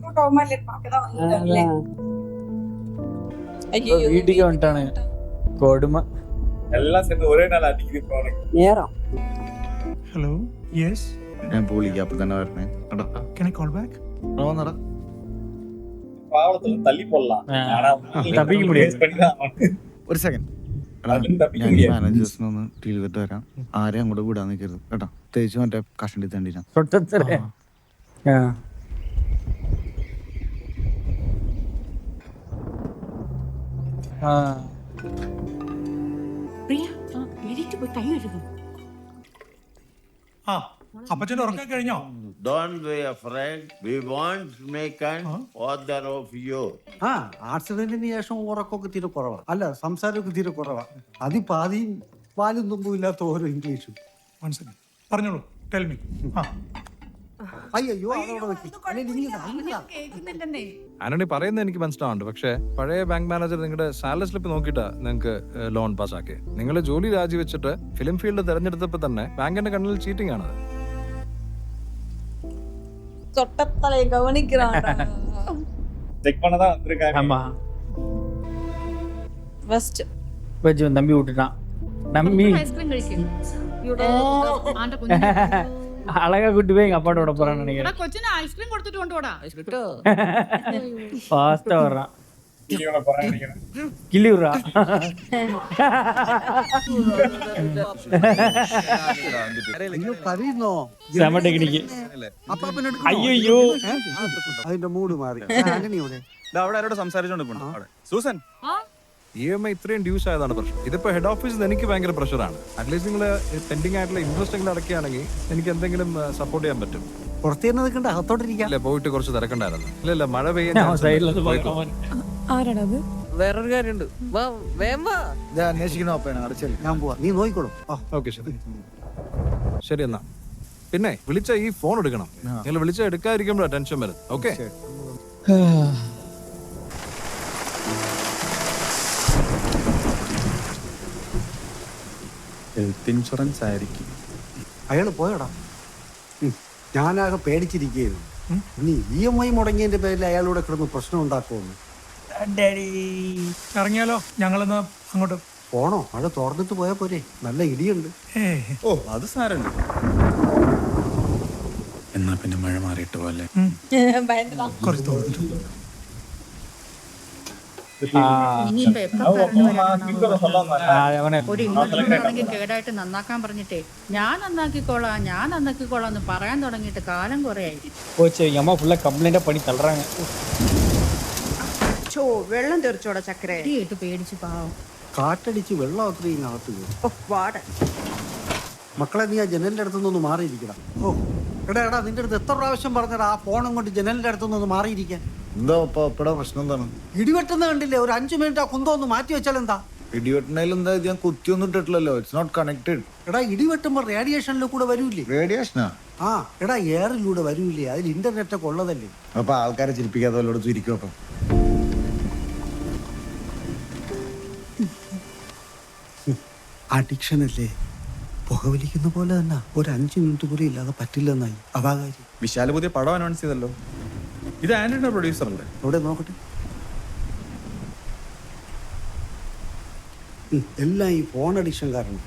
Speaker 8: கூட்டமா இல்ல பார்க்கதான் வந்தாங்க.
Speaker 1: வீட்டுக்கு வந்துட்டானு கொடுமை
Speaker 9: എല്ലാം சேர்ந்து ഒരേ നാൾ അടിക്കുന്നു
Speaker 8: நேரம்.
Speaker 7: ഹലോ, യെസ്,
Speaker 3: ഞാൻ പോളിക്ക് അപ്പൊ തന്നെ വരണേ.
Speaker 7: can I call back?
Speaker 9: പാവളത്തിൽ തല്ലി പോടலாம்.
Speaker 1: തപ്പിக்க முடியாது.
Speaker 3: ഒരു സെക്കൻഡ്, ഞാൻ മാനേജേഴ്സിനൊന്ന് ഡീൽ ചെയ്തിട്ട് വരാം. ആരെയും അങ്ങോട്ട് വിടാൻ നിൽക്കരുത് കേട്ടോ, പ്രത്യേകിച്ച് മറ്റേ കഷണ്ടി തണ്ടിനാ.
Speaker 10: പ്രിയ എണീറ്റ് പോയി കൈ കഴുകും.
Speaker 7: ആ അപ്പച്ചന്റെ ഉറക്കം കഴിഞ്ഞോ?
Speaker 11: Don't be afraid. We won't make an author of you.
Speaker 2: ആ ആക്സിഡന്റിന് ശേഷം ഉറക്കമൊക്കെ തീരെ കുറവാ. അല്ല, സംസാരമൊക്കെ തീരെ കുറവാ. പാതിയും പാലും തുമ്പും ഇല്ലാത്ത ഓരോ ഇംഗ്ലീഷും.
Speaker 7: പറഞ്ഞോളൂ, ടെൽ മീ.
Speaker 2: അയ്യോ അതോടെ വെക്ക്.
Speaker 10: കേൾക്കുന്നില്ലെന്നേ.
Speaker 12: ആന്റണി പറയുന്നത് എനിക്ക് മനസ്സിലാവുന്നുണ്ട്. പക്ഷേ പഴയ ബാങ്ക് മാനേജർ നിങ്ങളുടെ സാലറി സ്ലിപ്പ് നോക്കിയിട്ടാ നിങ്ങൾക്ക് ലോൺ പാസ്സാക്കി. നിങ്ങൾ ജോലി രാജിവെച്ചിട്ട് ഫിലിം ഫീൽഡ് തെരഞ്ഞെടുത്തപ്പോൾ തന്നെ ബാങ്കിന്റെ കണ്ണിൽ ചീറ്റിംഗ് ആണത്.
Speaker 8: சொட்டத்தலை கவனிக்கிறான்டா.
Speaker 1: செக் பண்ணதான் வந்திருக்காங்க. ஆமா.
Speaker 8: ஃபர்ஸ்ட்
Speaker 1: வெஜ் தம்பி விட்டுட்டான். நம்பி
Speaker 10: ഐസ്ക്രീം കഴിക്കും. ആന്റെ
Speaker 1: அழகா கூட்டி போய் எங்க அப்பாட்ட விட போறான்னு நினைக்கிறேன்.
Speaker 10: കൊച്ചിന് ഐസ്ക്രീം കൊടുത്തിട്ട് കൊണ്ടുപോടാ.
Speaker 1: ஃபாஸ்டா வர்றான். கிளி விடுறா.
Speaker 2: കരയുന്നോ?
Speaker 1: செம டெக்னிக். അയ്യോ
Speaker 2: അതിന്റെ മൂഡ് മാറി. ആന്റണിയോടെ
Speaker 12: അവിടെ ആരോട് സംസാരിച്ചോണ്ട് സൂസൻ, EMI ഇത്രയും ഡ്യൂസ് ആയതാണ് പ്രശ്നം. ഇതിപ്പോ ഹെഡ് ഓഫീസിൽ എനിക്ക് ഭയങ്കര പ്രഷറാണ്. അറ്റ്ലീസ്റ്റ് നിങ്ങൾ പെൻഡിങ് ആയിട്ടുള്ള ഇൻട്രസ്റ്റ് എങ്കിലും അടക്കുകയാണെങ്കിൽ എനിക്ക് എന്തെങ്കിലും സപ്പോർട്ട് ചെയ്യാൻ പറ്റും.
Speaker 2: പുറത്തേന്ന് നിൽക്കണ്ട, അകത്തോട്ടിരിക്കാം.
Speaker 12: അല്ലെ, പോയിട്ട് കുറച്ച് തിരക്കുണ്ടായിരുന്നു. ഇല്ല മഴ പെയ്യാൻ
Speaker 8: ആരാണത്?
Speaker 5: വേറൊരു കാര്യമുണ്ട്. വാ വേം വാ.
Speaker 3: ഇത് അന്വേഷിക്കണോ അപ്പയാണ് അടച്ചല്ലേ?
Speaker 2: ഞാൻ പോവാ, നീ നോക്കിക്കോളും.
Speaker 12: ഓക്കെ ശരി എന്നാ. പിന്നെ വിളിച്ച ഈ ഫോൺ എടുക്കണം. നിങ്ങൾ വിളിച്ച എടുക്കാതിരിക്കുമ്പോഴാണ് ടെൻഷൻ വരും. ഓക്കെ
Speaker 13: ഹെൽത്ത് ഇൻഷുറൻസ് ആയിരിക്കും.
Speaker 2: അയാള് പോയടാ. ഞാനാകെ പേടിച്ചിരിക്കുകയായിരുന്നു. ഇനി EMI മുടങ്ങിയതിന്റെ പേരിൽ അയാളൂടെ കിടന്ന് പ്രശ്നം ഉണ്ടാക്കുമെന്ന്.
Speaker 7: ഇറങ്ങിയാലോ? ഞങ്ങളെന്നാ അങ്ങോട്ട്
Speaker 2: പോണോ? മഴ തുറന്നിട്ട് പോയാ പോരെ? നല്ല ഇടിയുണ്ട്.
Speaker 13: ഓ അത് സാരമില്ല. എന്നാ പിന്നെ മഴ മാറിയിട്ട് പോലെ
Speaker 7: കുറച്ച് തോന്നിട്ട്.
Speaker 10: ഇനിയിപ്പോ എപ്പോ കറണ്ട് വരാനാണോ? ഒരു ഇൻവെർട്ടറാണെങ്കിൽ കേടായിട്ട് നന്നാക്കാൻ പറഞ്ഞിട്ടേ ഞാൻ നന്നാക്കിക്കോളാം എന്ന് പറയാൻ തുടങ്ങിയിട്ട് കാലം കുറെ ആയി.
Speaker 1: போச்சு. எங்க அம்மா ஃபுல்லா கம்ப்ளைண்டா பண்ணி தள்ளுறாங்க.
Speaker 8: വെള്ളം തെറിച്ചോടാ ചക്കര.
Speaker 10: ഇടിയിട്ട് പേടിച്ച് പാവം.
Speaker 2: കാറ്റടിച്ച് വെള്ളം അത്രയും അകത്ത് കയറും. മക്കളെ, നീ ആ ജനലിന്റെ അടുത്തുനിന്ന് മാറിയിരിക്കണം. ഓ എടാ നിന്റെ അടുത്ത് എത്ര പ്രാവശ്യം പറഞ്ഞടാ ആ ഫോണും കൊണ്ട് ജനലിന്റെ അടുത്തുനിന്ന് മാറിയിരിക്കാൻ.
Speaker 3: എന്താ ഇപ്പടെ പ്രശ്നം എന്താണ്?
Speaker 2: ഇടിവെട്ടുന്ന കണ്ടില്ലേ? ഒരു 5 മിനിറ്റ് ആ കുന്തം ഒന്ന് മാറ്റി വെച്ചാൽ എന്താ?
Speaker 3: ഇടിവെട്ടണേൽ എന്താ? ഇത് ഞാൻ കുത്തിയൊന്നും ഇട്ടിട്ടില്ലല്ലോ. It's not connected.
Speaker 2: എടാ ഇടിവെട്ടുമ്പോ റേഡിയേഷനിൽ കൂടെ വരൂലേ?
Speaker 3: റേഡിയേഷനാ?
Speaker 2: ആ എടാ എയറിലൂടെ വരൂലേ? അതിൽ ഇന്റർനെറ്റ് ഒക്കെ ഉള്ളതല്ലേ?
Speaker 3: അപ്പൊ ആൾക്കാരെ ചിരിപ്പിക്കാതെ വല്ലോടത്തും ഇരിക്കും. അപ്പം
Speaker 2: അഡിക്ഷൻ അല്ലേ? പുകവലിക്കുന്ന പോലെ തന്നെ ഒരു 5 മിനിറ്റ് കൂടി ഇല്ലാതെ പറ്റില്ലെന്നായി. അതാ കാര്യം.
Speaker 13: വിശാല പുതിയ പടം അനൗൺസ് ചെയ്തല്ലോ. ഇത് ആന്റണിയുടെ പ്രൊഡ്യൂസർ അല്ലേ?
Speaker 2: അവിടെ നോക്കട്ടെ. എല്ലാം ഈ ഫോൺ അഡിക്ഷൻ കാരണം.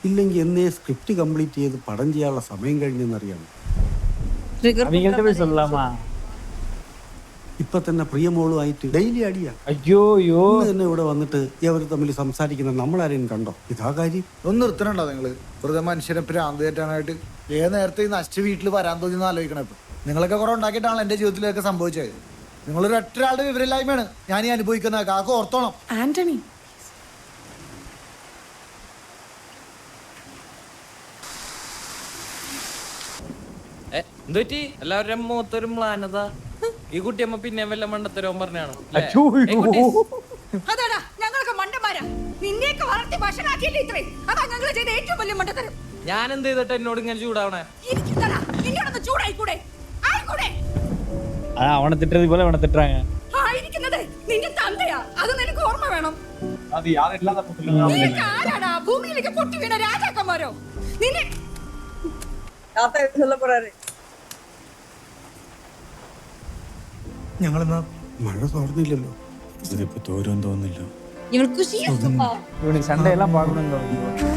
Speaker 2: ഇല്ലെങ്കിൽ എന്നേ സ്ക്രിപ്റ്റ് കംപ്ലീറ്റ് ചെയ്ത് പടം ചെയ്യാനുള്ള സമയം കഴിഞ്ഞെന്നറിയാം.
Speaker 1: அவங்கள்ட்ட போய் சொல்லலாமா?
Speaker 2: ഇപ്പൊ തന്നെ പ്രിയമോളുമായിട്ട് ഡെയിലി അടിയാ.
Speaker 1: അയ്യോ
Speaker 2: തന്നെ ഇവിടെ വന്നിട്ട് ഇവർ തമ്മിൽ സംസാരിക്കുന്ന നമ്മളാരെയും കണ്ടോ? ഇതാ കാര്യം.
Speaker 3: ഒന്ന് നിർത്തണുണ്ടോ നിങ്ങള്? വെറുതെ മനുഷ്യനെ ഭ്രാന്ത് കയറ്റാനായിട്ട്. ഏത് നേരത്തെ ഈ നശിച്ച വീട്ടിൽ വരാൻ തോന്നിയെന്ന് ആലോചിക്കണം. ഇപ്പൊ നിങ്ങളൊക്കെ കുറെ ഉണ്ടാക്കിയിട്ടാണ് എന്റെ ജീവിതത്തിലൊക്കെ സംഭവിച്ചത്. നിങ്ങളൊരു ഒറ്റൊരാളുടെ വിവരമില്ലായ്മയാണ് ഞാൻ ഈ അനുഭവിക്കുന്നത്. കാക്ക ഓർത്തോണം.
Speaker 8: ആന്റണി
Speaker 5: എന്തുപറ്റി? എല്ലാവരുടെയും മുഖത്തൊരു മ്ലാനത. ഈ കുട്ടിയമ്മ പിന്നെ വല്ല മണ്ടത്തരവും പറഞ്ഞാണോ?
Speaker 10: അതാടാ ഞങ്ങളൊക്കെ മണ്ടന്മാരാ. നിന്നെയൊക്കെ വളർത്തി ഭക്ഷണാക്കിയില്ലേ ഇത്രേ. അതാ ഞങ്ങൾ ചെയ്ത ഏറ്റവും വലിയ മണ്ടത്തരം.
Speaker 5: ഞാൻ എന്ത് ചെയ്തിട്ട് എന്നോട് ഇങ്ങനെ ചൂടാവണേ?
Speaker 10: നിന്നോടൊന്ന് ചൂടായിക്കൂടെ? ആയിക്കൂടെ?
Speaker 1: அவனை திட்டுறது போல அவனை திட்டுறாங்க.
Speaker 10: ആയിരിക്കുന്നത് നിന്റെ തന്തയാ. അത് നിനക്ക് ഓർമ്മ വേണം. നീയൊക്കെ ആരാടാ? ഭൂമിയിലേക്ക് പൊട്ടി വീണ രാജാക്കന്മാരോ? നിന്നെ
Speaker 8: சொல்ல போறாரு.
Speaker 7: ഞങ്ങളെന്നാ
Speaker 2: മഴ തോർന്നില്ലല്ലോ.
Speaker 13: ഇതിപ്പോ തോരും തോന്നില്ല.
Speaker 8: இவனுக்கு குஷியா இருக்குப்பா.
Speaker 1: இவனுக்கு சண்டையெல்லாம் பார்க்கணும்னு தோணுது.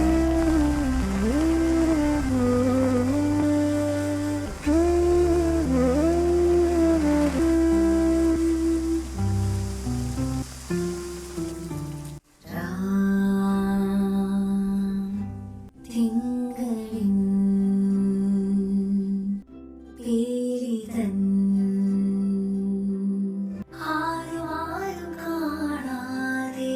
Speaker 10: ആരും കാണാതെ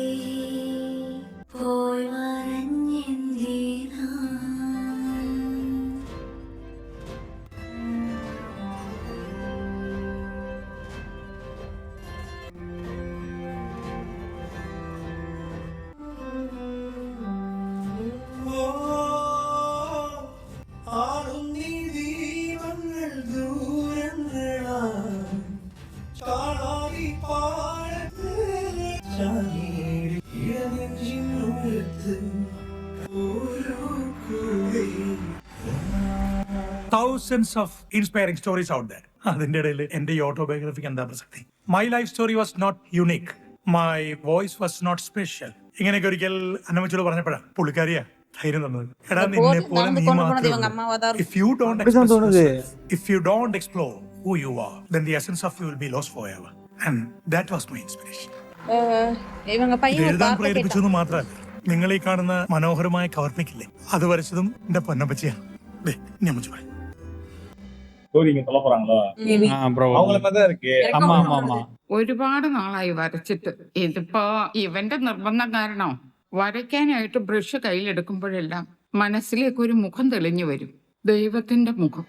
Speaker 7: Thousands of inspiring stories out there. അതിന്റെ ഇടയിൽ എന്റെ ഈ ഓട്ടോബയോഗ്രഫിക്ക് എന്താ പ്രസക്തി? My life story was not unique, my voice was not special. ഇങ്ങനെയൊക്കെ ഒരിക്കൽ അന്നമ്മച്ചോട് പറഞ്ഞപ്പോഴാണ് പുള്ളിക്കാരിയാ ധൈര്യം തന്നത്. എടാ നിന്നെ പോലെ നീ മാത്രം. If you don't express yourself, if you don't explore who you are, then the essence of you will be lost forever. And that was my inspiration. ഇത് എഴുതാൻ പ്രേരിപ്പിച്ചെന്ന് മാത്രമല്ല, നിങ്ങൾ ഈ കാണുന്ന മനോഹരമായ കവർണിക്കില്ലേ, അത് വരച്ചതും എന്റെ പൊന്നപ്പച്ചിയാ. ഞാൻ പറയാം,
Speaker 10: ഒരുപാട് നാളായി വരച്ചിട്ട്. ഇതിപ്പോ ഇവന്റെ നിർബന്ധം കാരണോ വരയ്ക്കാനായിട്ട് ബ്രഷ് കയ്യിലെടുക്കുമ്പോഴെല്ലാം മനസ്സിലേക്ക് ഒരു മുഖം തെളിഞ്ഞു വരും. ദൈവത്തിന്റെ മുഖം.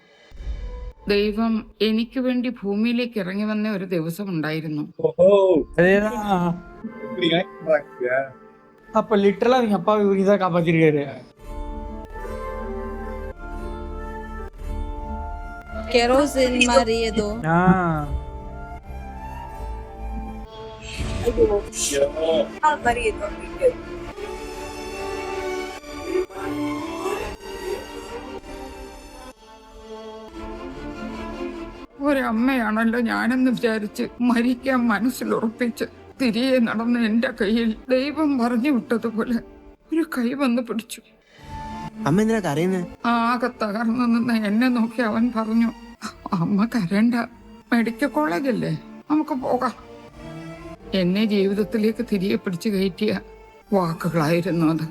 Speaker 10: ദൈവം എനിക്ക് വേണ്ടി ഭൂമിയിലേക്ക് ഇറങ്ങി വന്ന ഒരു ദിവസം ഉണ്ടായിരുന്നു.
Speaker 1: அப்ப லிட்டரலா அவங்க அப்பா இவருதான் காப்பாத்திருக்காரு.
Speaker 8: கெரோசின் மாதிரி ஏதோ. மாதிரி ஏதோ.
Speaker 10: ഒരമ്മയാണല്ലോ ഞാനെന്ന് വിചാരിച്ച് മരിക്കാൻ മനസ്സിലുറപ്പിച്ച് തിരികെ നടന്ന എന്റെ കയ്യിൽ ദൈവം പറഞ്ഞു വിട്ടതുപോലെ ഒരു കൈ വന്ന് പിടിച്ചു.
Speaker 4: അമ്മ എന്തിനാ കരയുന്നത്?
Speaker 10: ആകെ തകർന്നു നിന്ന് എന്നെ നോക്കി അവൻ പറഞ്ഞു, അമ്മ കരണ്ട, മെഡിക്കൽ കോളേജല്ലേ, നമുക്ക് പോകാം. എന്നെ ജീവിതത്തിലേക്ക് തിരികെ പിടിച്ചു കയറ്റിയ വാക്കുകളായിരുന്നു അത്.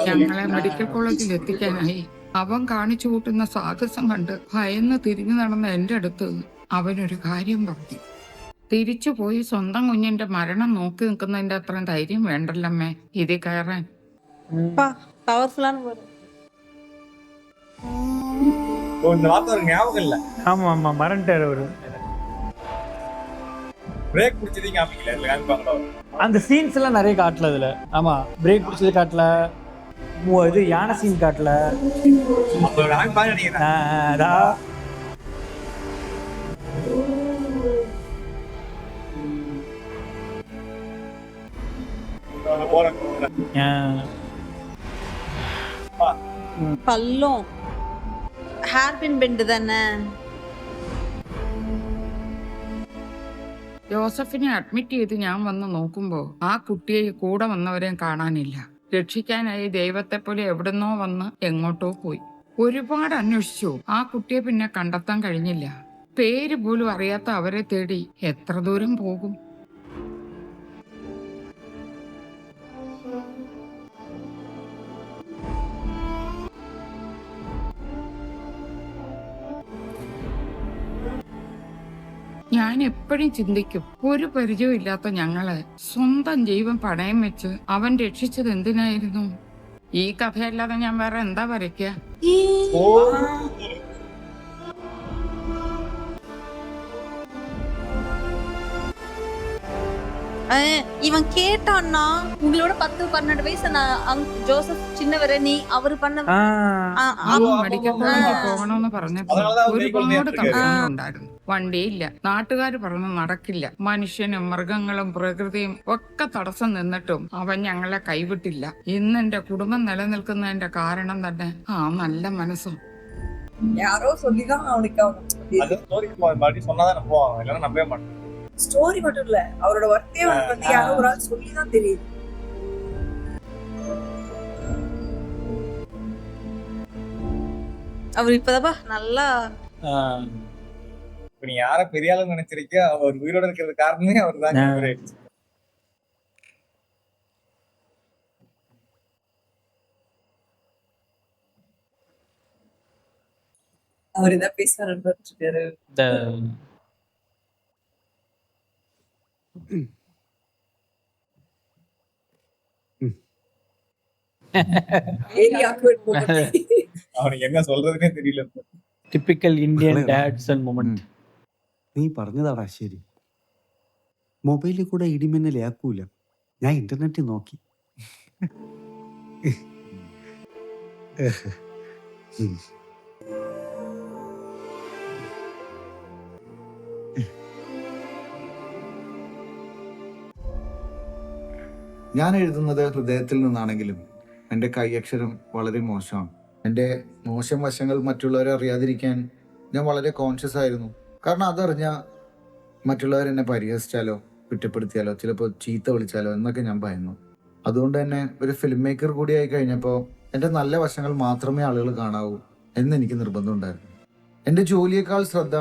Speaker 10: ഞങ്ങളെ മെഡിക്കൽ കോളേജിൽ എത്തിക്കാനായി അവൻ കാണിച്ചു കൂട്ടുന്ന സാഹസം കണ്ട് ഭയന്ന് തിരിഞ്ഞു നടന്ന എന്റെ അടുത്ത് അവനൊരു കാര്യം പറഞ്ഞു. തിരിച്ചു പോയി സ്വന്തം കുഞ്ഞിന്റെ മരണം നോക്കി നിൽക്കുന്നതിന്റെ അത്രയും ധൈര്യം വേണ്ടല്ലമ്മേ ഇതിൽ കയറാൻ.
Speaker 1: ஆமா ஆமா மறந்துட்டாரு அவரு.
Speaker 13: பிரேக் பிடிச்சது காமிக்கல, இல்ல காமிப்பாங்களோ?
Speaker 1: அந்த சீன்ஸ் எல்லாம் நிறைய காட்டல இதுல. ஆமா, பிரேக் பிடிச்சது காட்டல, இது யானை சீன் காட்டல.
Speaker 13: அப்ப நான் பாரு நினைக்கிறேன்.
Speaker 1: அதா
Speaker 8: பல்லும் ஹேர் பின் பெண்ட் தானே.
Speaker 10: ജോസഫിനെ അഡ്മിറ്റ് ചെയ്ത് ഞാൻ വന്ന് നോക്കുമ്പോൾ ആ കുട്ടിയെ കൂടെ വന്നവരെയും കാണാനില്ല. രക്ഷിക്കാനായി ദൈവത്തെ പോലെ എവിടുന്നോ വന്ന് എങ്ങോട്ടോ പോയി. ഒരുപാട് അന്വേഷിച്ചു, ആ കുട്ടിയെ പിന്നെ കണ്ടെത്താൻ കഴിഞ്ഞില്ല. പേര് പോലും അറിയാത്ത അവരെ തേടി എത്ര ദൂരം പോകും? ഞാൻ എപ്പോഴും ചിന്തിക്കും, ഒരു പരിചയവും ഇല്ലാത്ത ഞങ്ങളെ സ്വന്തം ജീവൻ പണയം വെച്ച് അവൻ രക്ഷിച്ചത് എന്തിനായിരുന്നു? ഈ കഥയല്ലാതെ ഞാൻ വേറെ എന്താ വരയ്ക്കുക?
Speaker 8: இவன் கேட்டான்னா உங்களோட 10-12 வயசு நான் ஜோசப் சின்னவரை நீ அவரு பண்ண
Speaker 10: മെഡിക്കൽ കോളേജിൽ പോകണമെന്ന് പറഞ്ഞപ്പോ ഒരുപാട് തടസ്സങ്ങൾ ഉണ്ടായിരുന്നു. വണ്ടിയില്ല, നാട്ടുകാർ പറഞ്ഞു നടക്കില്ല, മനുഷ്യനും മൃഗങ്ങളും പ്രകൃതിയും ഒക്കെ തടസ്സം നിന്നിട്ടും അവൻ ഞങ്ങളെ കൈവിട്ടില്ല. ഇന്ന് എന്റെ കുടുംബം നിലനിൽക്കുന്നതിന്റെ കാരണം തന്നെ ആ നല്ല മനസ്സും.
Speaker 8: யாரோ சொல்லிதான் அவனுக்கு
Speaker 13: நம்பவே மாட்டேன்.
Speaker 8: ஸ்டோரி மட்டும் இல்ல, அவரோட ஒர்க்கே வந்து யாரோ ஒரு ஆள் சொல்லிதான் தெரியுது. அவர் இப்பதாப்பா நல்லா
Speaker 13: நீ யார பெரிய ஆளு நினைச்சிருக்க, அவர் உயிரோட இருக்கிறது காரணமே அவர் தான்.
Speaker 8: அவர் இதான் பேசுறாரு.
Speaker 13: அவனுக்கு என்ன சொல்றதுன்னே தெரியல.
Speaker 1: Typical Indian dads and moment.
Speaker 2: നീ പറഞ്ഞതാടാ ശരി. മൊബൈലിൽ കൂടെ ഇടിമിന്നലാക്കൂല. ഞാൻ ഇന്റർനെറ്റിൽ നോക്കി.
Speaker 3: ഞാൻ എഴുതുന്നത് ഹൃദയത്തിൽ നിന്നാണെങ്കിലും എൻ്റെ കൈയക്ഷരം വളരെ മോശമാണ്. എൻ്റെ മോശം വശങ്ങൾ മറ്റുള്ളവരെ അറിയാതിരിക്കാൻ ഞാൻ വളരെ കോൺഷ്യസ് ആയിരുന്നു. കാരണം അതറിഞ്ഞാൽ മറ്റുള്ളവർ എന്നെ പരിഹസിച്ചാലോ കുറ്റപ്പെടുത്തിയാലോ ചിലപ്പോൾ ചീത്ത വിളിച്ചാലോ എന്നൊക്കെ ഞാൻ ഭയന്നു. അതുകൊണ്ട് തന്നെ ഒരു ഫിലിം മേക്കർ കൂടിയായി കഴിഞ്ഞപ്പോൾ എൻ്റെ നല്ല വശങ്ങൾ മാത്രമേ ആളുകൾ കാണാവൂ എന്നെനിക്ക് നിർബന്ധമുണ്ടായിരുന്നു. എൻ്റെ ജോലിയേക്കാൾ ശ്രദ്ധ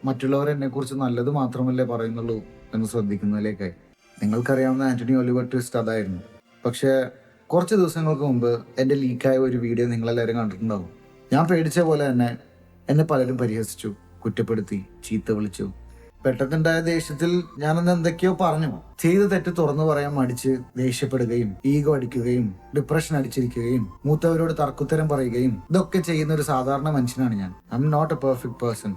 Speaker 3: മറ്റുള്ളവർ എന്നെക്കുറിച്ച് നല്ലത് മാത്രമല്ലേ പറയുന്നുള്ളൂ എന്ന് ശ്രദ്ധിക്കുന്നതിലേക്കായി. നിങ്ങൾക്കറിയാവുന്ന ആന്റണി ഒലിവർ ട്വിസ്റ്റ് അതായിരുന്നു. പക്ഷേ കുറച്ച് ദിവസങ്ങൾക്ക് മുമ്പ് എൻ്റെ ലീക്കായ ഒരു വീഡിയോ നിങ്ങളെല്ലാവരും കണ്ടിട്ടുണ്ടാവും. ഞാൻ പേടിച്ച പോലെ തന്നെ എന്നെ പലരും പരിഹസിച്ചു, കുറ്റപ്പെടുത്തി, ചീത്ത വിളിച്ചു. പെട്ടെന്നുണ്ടായ ദേഷ്യത്തിൽ ഞാനന്ന് എന്തൊക്കെയോ പറഞ്ഞു. ചെയ്ത തെറ്റ് തുറന്നു പറയാൻ മടിച്ച് ദേഷ്യപ്പെടുകയും ഈഗോ അടിക്കുകയും ഡിപ്രഷൻ അടിച്ചിരിക്കുകയും മൂത്തവരോട് തർക്കുത്തരം പറയുകയും ഇതൊക്കെ ചെയ്യുന്ന ഒരു സാധാരണ മനുഷ്യനാണ് ഞാൻ. I am not a perfect person.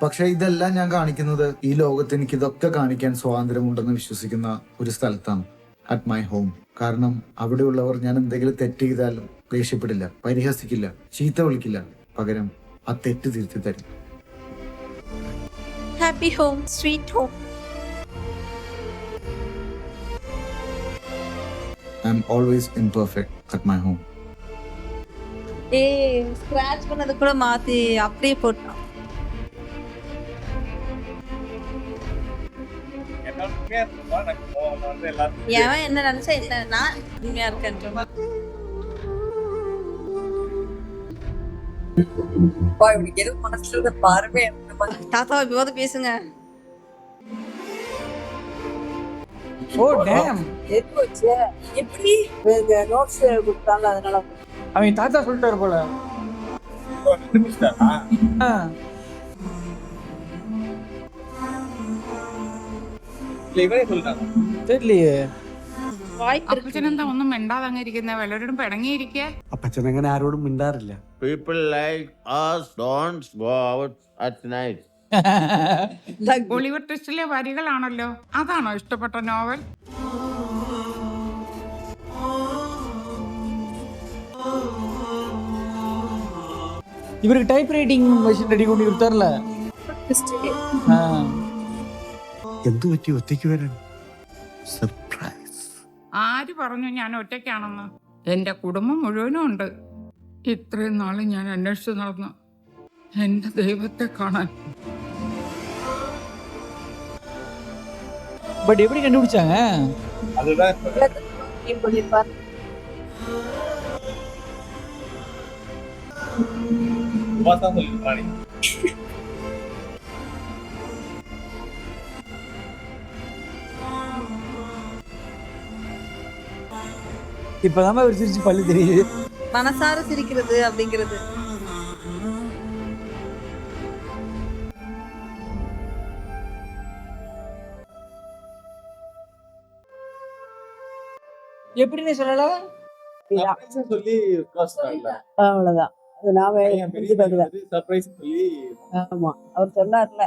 Speaker 3: പക്ഷെ ഇതെല്ലാം ഞാൻ കാണിക്കുന്നത് ഈ ലോകത്ത് എനിക്ക് ഇതൊക്കെ കാണിക്കാൻ സ്വാതന്ത്ര്യമുണ്ടെന്ന് വിശ്വസിക്കുന്ന ഒരു സ്ഥലത്താണ്, അറ്റ് മൈ ഹോം. കാരണം അവിടെയുള്ളവർ ഞാൻ എന്തെങ്കിലും തെറ്റ് ചെയ്താൽ ദേഷ്യപ്പെടില്ല, പരിഹസിക്കില്ല, ചീത്ത വിളിക്കില്ല. പകരം ആ തെറ്റ് തിരുത്തി തരും.
Speaker 8: Happy home, sweet home.
Speaker 3: I M always imperfect at my home.
Speaker 8: Scratch பண்ணது கூட மாத்தி அப்படியே போட்டோம். ஏன் என்ன நினைச்சா என்ன, நான் உண்மையா இருக்கேன். தாத்தா இப்போது பேசுங்க.
Speaker 1: ஓ டேம்,
Speaker 8: எப்படி நோட்ஸ் கொடுத்தாங்க அதனால
Speaker 1: அவன் தாத்தா சொல்லிட்டாரு போல. தெரியலையே.
Speaker 10: അപ്പച്ചനെന്താ ഒന്നും മിണ്ടാതെ അങ്ങ് ഇരിക്കുന്ന, വല്ലവരോടും പിണങ്ങിയിരിക്കുക?
Speaker 2: അപ്പച്ചൻ അങ്ങനെ ആരോടും മിണ്ടാറില്ല.
Speaker 11: People like us don't go out at night.
Speaker 10: Oliver ട്വിസ്റ്റിലെ വരികളാണല്ലോ, അതാണോ ഇഷ്ടപ്പെട്ട നോവൽ?
Speaker 1: இவருக்கு டைப் ரைட்டிங் മെഷീൻ റെഡി കൊണ്ട് കൊടുത്താറല്ല.
Speaker 2: എന്തു പറ്റി ഒറ്റയ്ക്ക് വരാൻ? സർപ്രൈസ്.
Speaker 10: ആര് പറഞ്ഞു ഞാൻ ഒറ്റയ്ക്കാണെന്ന്? എന്റെ കുടുംബം മുഴുവനും ഉണ്ട്. ഇത്രയും നാള് ഞാൻ അന്വേഷിച്ചു നടന്നു എന്റെ ദൈവത്തെ കാണാൻ.
Speaker 1: பட் எப்படி கண்டுபிடிச்சாங்க? இப்பதான் ஒரு சிரிச்சு பல்லு தெரியுது.
Speaker 8: மனசார சிரிக்கிறது அப்படிங்கிறது.
Speaker 1: எப்படின்னு சொல்லலாம்.
Speaker 14: அவ்வளவுதான். ஆமா, அவர் சொன்னார்ல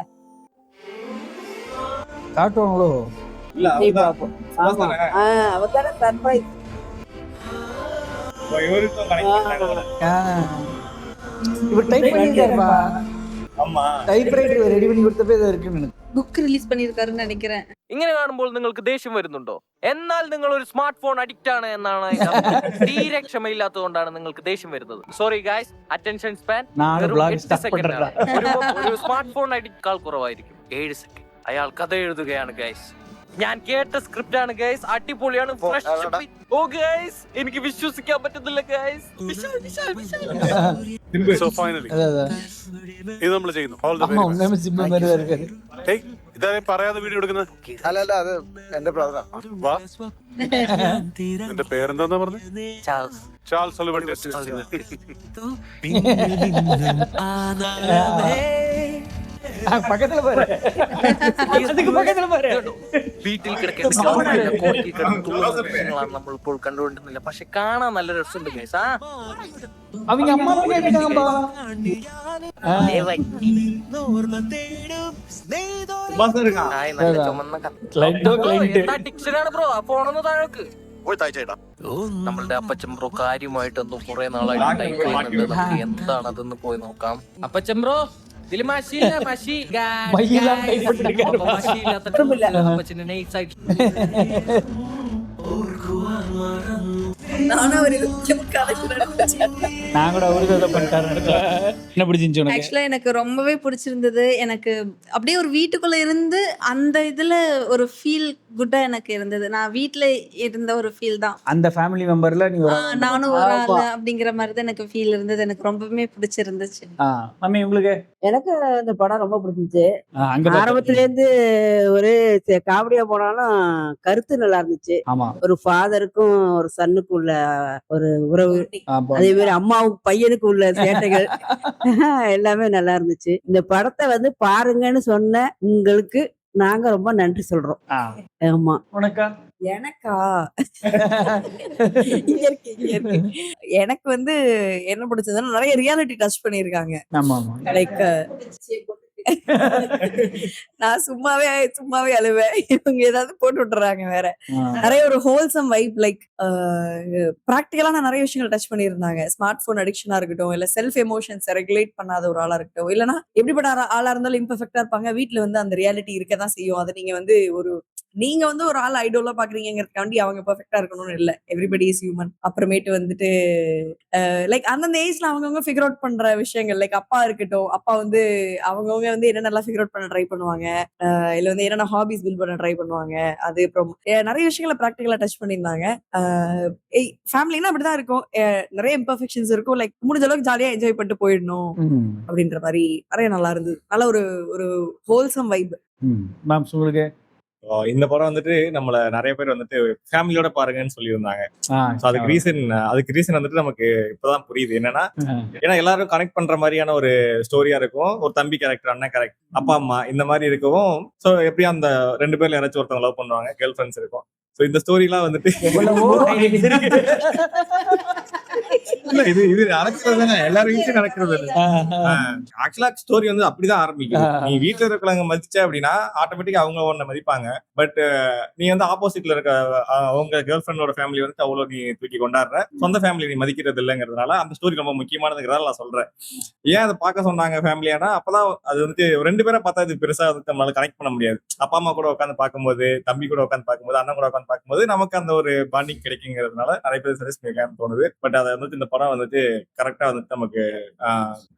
Speaker 1: காட்டுவாங்களோ?
Speaker 14: அவர் தானே சர்ப்ரைஸ்.
Speaker 1: இவர் டைப் பண்ணிருக்காருப்பா. ஆமா, டைப் ரைட்டர் ரெடி பண்ணி കൊടുത്തപ്പോ ഇത് ഇരിക്കുന്നു.
Speaker 8: ബുക്ക് റിലീസ് பண்ணிருக்காருன்னு நினைக்கிறேன்.
Speaker 5: ഇങ്ങനെ കാണുമ്പോൾ നിങ്ങൾക്ക് ദേഷ്യം വരുന്നുണ്ടോ? എന്നാൽ നിങ്ങൾ ഒരു സ്മാർട്ട് ഫോൺ അഡിക്റ്റ് ആണ് എന്നാണ് തീരെ ക്ഷമയില്ലാത്തതുകൊണ്ടാണ് നിങ്ങൾക്ക് ദേഷ്യം വരുന്നത്. സോറി ഗൈസ്, അറ്റൻഷൻ സ്പാൻ ഒരു സ്മാർട്ട് ഫോൺ അഡിക്റ്റ് കുറവായിരിക്കും. 7 സെക്കൻഡ്. അയാൾ കഥ എഴുതുകയാണ് ഗൈസ്. ഞാൻ കേട്ട സ്ക്രിപ്റ്റ് ആണ് ഗൈസ്, അടിപൊളിയാണ്. ഓ ഗൈസ്, എനിക്ക് വിശ്വസിക്കാൻ പറ്റുന്നില്ല ഗൈസ്.
Speaker 12: സോ ഫൈനലി ഇത് നമ്മൾ ചെയ്യുന്നു. All the best. ഇതാരെ പറയാതെ വീഡിയോ എടുക്കുന്നത്?
Speaker 3: അല്ല അത് എന്റെ ബ്രദറാ.
Speaker 12: വാ, എന്റെ പേരെന്താ പറഞ്ഞു? ചാൾസ്. Charles Oliver Twist.
Speaker 1: பக்கத்துல பாரு, அதுக்கு பக்கத்துல பாரு.
Speaker 5: വീട്ടിൽ കിടക്കുന്ന നമ്മൾ ഇപ്പോൾ കണ്ടുകൊണ്ടിരുന്നില്ല, പക്ഷെ കാണാൻ നല്ല രസമുണ്ട് ഗൈസ്.
Speaker 1: அவங்க அம்மா அப்பா கேட்டாங்கப்பா.
Speaker 5: നല്ല ചുമന്ന ഡിക്ഷനാണ് ബ്രോ. ആ ഫോണൊന്ന് താഴേക്ക്.
Speaker 9: പോയി താഴ്ചയിടാ.
Speaker 5: നമ്മളുടെ അപ്പച്ചൻ ബ്രോ കാര്യമായിട്ട് എന്തോ കുറെ നാളായിട്ട് ടൈപ്പ് ചെയ്യുന്നുണ്ട്. നമുക്ക് എന്താണ് അതെന്ന് പോയി നോക്കാം. അപ്പച്ചൻ ബ്രോ ഇതില് മഷിയില്ല, മഷി മഷിയില്ലാത്ത അപ്പച്ചന്റെ നൈസായിട്ട്
Speaker 8: ஆக்சுவலா எனக்கு ரொம்பவே பிடிச்சிருந்தது. எனக்கு அப்படியே ஒரு வீட்டுக்குள்ள இருந்து அந்த இதுல ஒரு ஃபீல் குட்டா எனக்கு இருந்தது. நான் வீட்ல இருந்த ஒரு ஃபீல் தான்.
Speaker 1: அந்த ஃபேமிலி மெம்பர்ல நீ
Speaker 8: நானும் ஒரு ஆளு அப்படிங்கிற மாதிரி தான் எனக்கு ஃபீல் இருந்தது. எனக்கு ரொம்பவே பிடிச்சிருந்துச்சு.
Speaker 1: மம்மி உங்களுக்கு?
Speaker 14: எனக்கு இந்த படம் ரொம்ப பிடிச்சிருந்துச்சு. ஆரம்பத்துல இருந்து ஒரு காமெடியா போனாலும் கருத்து நல்லா இருந்துச்சு. ஒரு ஃபாதருக்கும் ஒரு சன்னுக்கு உள்ள ஒரு உறவு, அதே மாதிரி அம்மாவுக்கு பையனுக்கு உள்ள சேட்டைகள் எல்லாமே நல்லா இருந்துச்சு. இந்த படத்தை வந்து பாருங்கன்னு சொன்ன உங்களுக்கு நாங்க ரொம்ப நன்றி சொல்றோம். ஆமா.
Speaker 1: உனக்கா?
Speaker 15: எனக்கா எனக்கு வந்து என்ன பிடிச்சதுன்னா நிறைய ரியாலிட்டி டச் பண்ணிருக்காங்க. லைக் நான் சும்மாவே அழுவேன். இவங்க ஏதாவது போட்டு விட்டுறாங்க வேற. நிறைய ஒரு ஹோல்சம் வைப், லைக் பிராக்டிகலான நிறைய விஷயங்கள் டச் பண்ணியிருந்தாங்க. ஸ்மார்ட் போன் அடிக்ஷனா இருக்கட்டும், இல்ல செல்ஃப் எமோஷன்ஸ் ரெகுலேட் பண்ணாத ஒரு ஆளா இருக்கட்டும், இல்லைன்னா எப்படிப்பட்ட ஆளா இருந்தாலும் இம்பர்ஃபெக்டா இருப்பாங்க. வீட்டுல வந்து அந்த ரியாலிட்டி இருக்கதான் செய்யும். அதை நீங்க வந்து ஒரு ஆள் ஐடோலா பாக்குறீங்கிறதுக்காண்டி அவங்க பெர்ஃபெக்ட்டா இருக்கணும்னு இல்ல. Everybody is human. அப்புறமேட்டு வந்துட்டு லைக் அந்தந்த ஏஜ்ல அவங்கவுங்க ஃபிகர் அவுட் பண்ற விஷயங்கள், லைக் அப்பா இருக்கட்டும், அப்பா வந்து அவங்கவுங்க வந்து என்னென்னலாம் ஃபிகர் அவுட் பண்ண ட்ரை பண்ணுவாங்க, இல்ல வந்து என்னென்ன ஹாபிஸ் பில்ட் பண்ண ட்ரை பண்ணுவாங்க. அது அப்புறம் நிறைய விஷயங்களை ப்ராக்டிகலா டச் பண்ணியிருந்தாங்க. ஃபேமிலினா அப்படிதான் இருக்கும். நிறைய இம்பர்ஃபெக்ஷன்ஸ் இருக்கும். லைக் முடிஞ்ச அளவுக்கு ஜாலியா என்ஜாய் பண்ணிட்டு போயிடணும் அப்படின்ற மாதிரி நிறைய நல்லா இருந்தது. நல்ல ஒரு ஹோல்சம் வைப்.
Speaker 1: மேம் உங்களுக்கு?
Speaker 16: இந்த படம் வந்துட்டு நம்மள நிறைய பேர் வந்துட்டு ஃபேமிலியோட பாருங்கன்னு சொல்லியிருந்தாங்க. அதுக்கு ரீசன் வந்துட்டு நமக்கு இப்பதான் புரியுது. என்னன்னா, ஏன்னா எல்லாரும் கனெக்ட் பண்ற மாதிரியான ஒரு ஸ்டோரியா இருக்கும். ஒரு தம்பி கேரக்டர், அண்ணன் கேரக்டர், அப்பா அம்மா இந்த மாதிரி இருக்கவும், ஸோ எப்படியும் அந்த 2 பேர்ல யாராச்சும் ஒருத்தவங்க லவ் பண்ணுவாங்க, கேர்ள் ஃப்ரெண்ட்ஸ் இருக்கும். ஸோ இந்த ஸ்டோரிலாம் வந்துட்டு இது நடக்கிறது தானே, எல்லாரும் வீட்லயும் நடக்கிறது. ஆக்சுவலா ஸ்டோரி வந்து அப்படிதான் ஆரம்பிக்கும். நீ வீட்டுல இருக்கிறவங்க மதிச்ச அப்படின்னா ஆட்டோமேட்டிக்கா அவங்க உன்னை மதிப்பாங்க. பட் நீ வந்து ஆப்போசிட்ல இருக்க உங்க கேர்ள் ஃப்ரெண்டோட ஃபேமிலி வந்து அவ்வளவு நீ தூக்கி கொண்டாடுற, சொந்த ஃபேமிலி நீ மதிக்கிறது இல்லைங்கிறதுனால அந்த ஸ்டோரி ரொம்ப முக்கியமானதுங்கிறதால நான் சொல்றேன். ஏன் அதை பார்க்க சொன்னாங்க ஃபேமிலியானா, அப்பதான் அது வந்து 2 பேரை பார்த்தா இது பெருசா வந்து நம்மளால கனெக்ட் பண்ண முடியாது. அப்பா அம்மா கூட உட்காந்து பார்க்கும்போது, தம்பி கூட உட்காந்து பார்க்கும்போது, அண்ணன் கூட உட்காந்து பார்க்கும்போது நமக்கு அந்த ஒரு பாண்டிங் கிடைக்குங்கிறதுனால நிறைய பேர் சஜஸ்ட் பண்ணிருக்கான்னு தோணுது. பட் அதை வந்துட்டு இந்த படம் வந்துட்டு கரெக்டா வந்துட்டு நமக்கு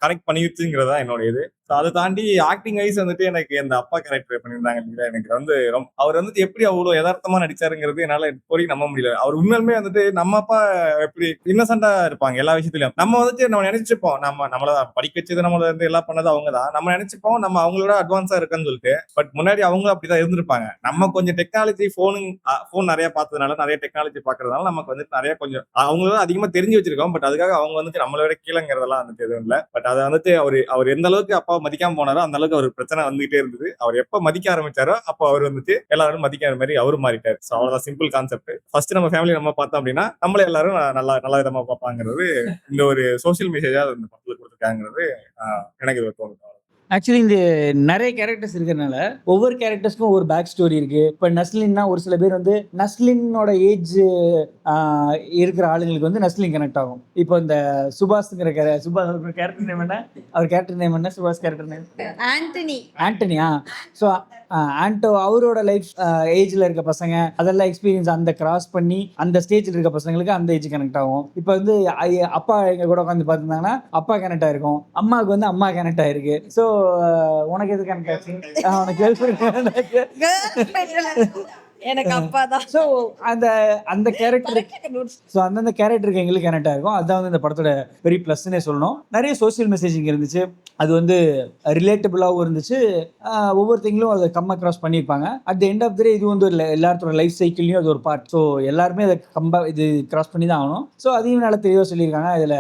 Speaker 16: கனெக்ட் பண்ணிருச்சுங்கிறது தான் என்னோட இது. அதை தாண்டி ஆக்டிங் வைஸ் வந்துட்டு எனக்கு அந்த அப்பா கேரக்டர் பண்ணியிருந்தாங்க. எனக்கு வந்து அவர் வந்துட்டு எப்படி அவ்வளவு யதார்த்தமா நடிச்சாருங்கிறது என்னால இப்போதைக்கு நம்ப முடியல. அவர் உண்மையுமே வந்துட்டு நம்ம அப்பா எப்படி இன்னசென்டா இருப்பாங்க எல்லா விஷயத்திலயும். நம்ம வந்துட்டு நம்ம நினைச்சுப்போம், நம்மள படிக்க வச்சது, நம்மள வந்து எல்லாம் பண்ணது அவங்க தான். நம்ம நினைச்சுப்போம் நம்ம அவங்களோட அட்வான்ஸா இருக்குன்னு சொல்லிட்டு. பட் முன்னாடி அவங்களும் அப்படிதான் இருந்திருப்பாங்க. நம்ம கொஞ்சம் டெக்னாலஜி போன் நிறைய பார்த்ததுனால, நிறைய டெக்னாலஜி பாக்குறதுனால நமக்கு வந்துட்டு நிறைய கொஞ்சம் அவங்களோட அதிகமா தெரிஞ்சு வச்சிருக்கோம். பட் அதுக்காக அவங்க வந்துட்டு நம்மளோட கீழங்கிறதெல்லாம் வந்துட்டு எதுவும் இல்லை. பட் அதை வந்துட்டு அவர் எந்த அளவுக்கு அப்பா மதிக்காம போனாரோ அந்த அளவுக்கு அவர் பிரச்சனை வந்துகிட்டே இருந்தது. அவர் எப்ப மதிக்க ஆரம்பிச்சாரோ அப்போ அவர் வந்துட்டு எல்லாரும் மதிக்கிற மாதிரி அவரும் மாறிட்டாரு. அவ்வளவுதான் சிம்பிள் கான்செப்ட். ஃபர்ஸ்ட் நம்ம ஃபேமிலி நம்ம பார்த்தோம் அப்படின்னா நம்மள எல்லாரும் நல்ல விதமா பார்ப்பாங்கிறது இந்த ஒரு சோசியல் மெசேஜா இந்த படத்துல கொடுத்துருக்காங்கிறது எனக்கு தோணுது.
Speaker 1: ஆக்சுவலி இந்த நிறைய கேரக்டர்ஸ் இருக்கிறதுனால ஒவ்வொரு கேரக்டர்ஸ்க்கும் ஒவ்வொரு பேக் ஸ்டோரி இருக்கு. இப்போ நஸ்லின்னா ஒரு சில பேர் வந்து நஸ்லினோட ஏஜ் இருக்கிற ஆளுங்களுக்கு வந்து நஸ்லின் கனெக்ட் ஆகும். இப்போ இந்த சுபாஷ்ங்கிற கேரக்டர் நேம் என்ன? அவர் கேரக்டர் நேம் என்ன? சுபாஷ் கேரக்டர் நேம் ஆண்டனியா. ஸோ ஆண்டோ அவரோட லைஃப் ஏஜ்ல இருக்க பசங்க அதெல்லாம் எக்ஸ்பீரியன்ஸ் அந்த கிராஸ் பண்ணி அந்த ஸ்டேஜில் இருக்க பசங்களுக்கு அந்த ஏஜ் கனெக்ட் ஆகும். இப்போ வந்து அப்பா எங்க கூட உட்காந்து பார்த்துருந்தாங்கன்னா அப்பா கனெக்ட் ஆயிருக்கும், அம்மாவுக்கு வந்து அம்மா கனெக்ட் ஆயிருக்கு. ஸோ உனக்கு எது கனெக்ட் ஆச்சு? உனக்கு
Speaker 15: எனக்கு அப்பா தான்.
Speaker 1: ஸோ அந்த கேரக்டருக்கு எங்களுக்கு கனெக்ட் ஆயிருக்கும். அதுதான் வந்து இந்த படத்தோட பெரிய ப்ளஸ்ன்னே சொல்லணும். நிறைய சோசியல் மெசேஜிங் இருந்துச்சு. அது வந்து ரிலேட்டபிளாகவும் இருந்துச்சு. ஒவ்வொருத்தங்களும் அதை கம் அக்ராஸ் பண்ணியிருப்பாங்க. At the end of the day இது வந்து எல்லாத்தோட லைஃப் சைக்கிள்லையும் அது ஒரு பார்ட். ஸோ எல்லாருமே அதை இது கிராஸ் பண்ணி தான் ஆகணும். ஸோ அதையும் நல்லா தெளிவாக சொல்லியிருக்காங்க. இதில்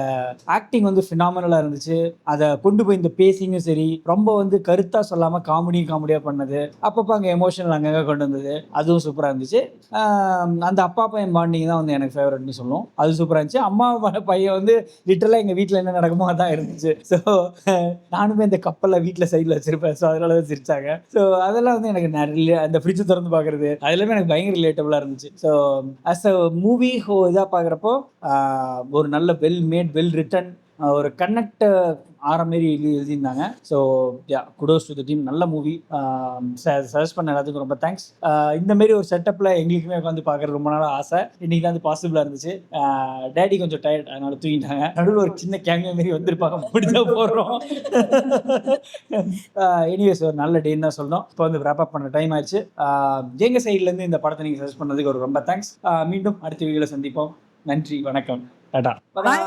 Speaker 1: ஆக்டிங் வந்து ஃபினாமினலாக இருந்துச்சு. அதை கொண்டு போய் இந்த பேசிங்கும் சரி, ரொம்ப வந்து கருத்தாக சொல்லாமல் காமெடியாக பண்ணது, அப்பப்போ அங்கே எமோஷனல் அங்கங்கே கொண்டு வந்தது, அதுவும் சூப்பராக இருந்துச்சு. அந்த அப்பா பையன் பாண்டிங் தான் வந்து எனக்கு ஃபேவரட்னு சொல்லுவோம். அது சூப்பராக இருந்துச்சு. அம்மா பையன் வந்து லிட்டரலாக எங்கள் வீட்டில் என்ன நடக்குமோ அதான் இருந்துச்சு. ஸோ நானுமே இந்த கப்பலில் வீட்டில் சைடில் வச்சிருப்பேன். ஸோ அதனால தான் சிரிச்சாங்க. ஸோ அதெல்லாம் வந்து எனக்கு நிறைய அந்த ஃப்ரிட்ஜ் திறந்து பார்க்குறது அதெல்லாமே எனக்கு பயங்கர ரிலேட்டபுளாக இருந்துச்சு. ஸோ ஆஸ் அ மூவி இதாக பார்க்குறப்போ ஒரு நல்ல வெல் மேட் வெல் ரிட்டன் ஒரு கனெக்ட் ஆகிற மாரி எழுதியிருந்தாங்க. So kudos to the team. நல்ல மூவி. சஜஸ்ட் பண்ண எல்லாத்துக்கும் ரொம்ப தேங்க்ஸ். இந்தமாரி ஒரு செட்டப்பில் எங்களுக்குமே உட்காந்து பார்க்குறது ரொம்ப நாள் ஆசை. இன்றைக்கி தான் வந்து பாசிபிளாக இருந்துச்சு. டேடி கொஞ்சம் டயர்ட் அதனால தூங்கிட்டாங்க. நடுவில் ஒரு சின்ன கேமியோ மாரி வந்திருப்பாங்க, முடிஞ்சா போடுறோம். எனிவேஸ் ஒரு நல்ல டேன்னு தான் சொல்லணும். இப்போ வந்து ரேப் அப் பண்ண டைம் ஆயிடுச்சு. எங்கள் சைட்லேருந்து இந்த படத்தை நீங்கள் சஜஸ்ட் பண்ணதுக்கு ஒரு ரொம்ப தேங்க்ஸ். மீண்டும் அடுத்த வீடியோவில் சந்திப்போம். நன்றி, வணக்கம், டாடா.
Speaker 15: Bye.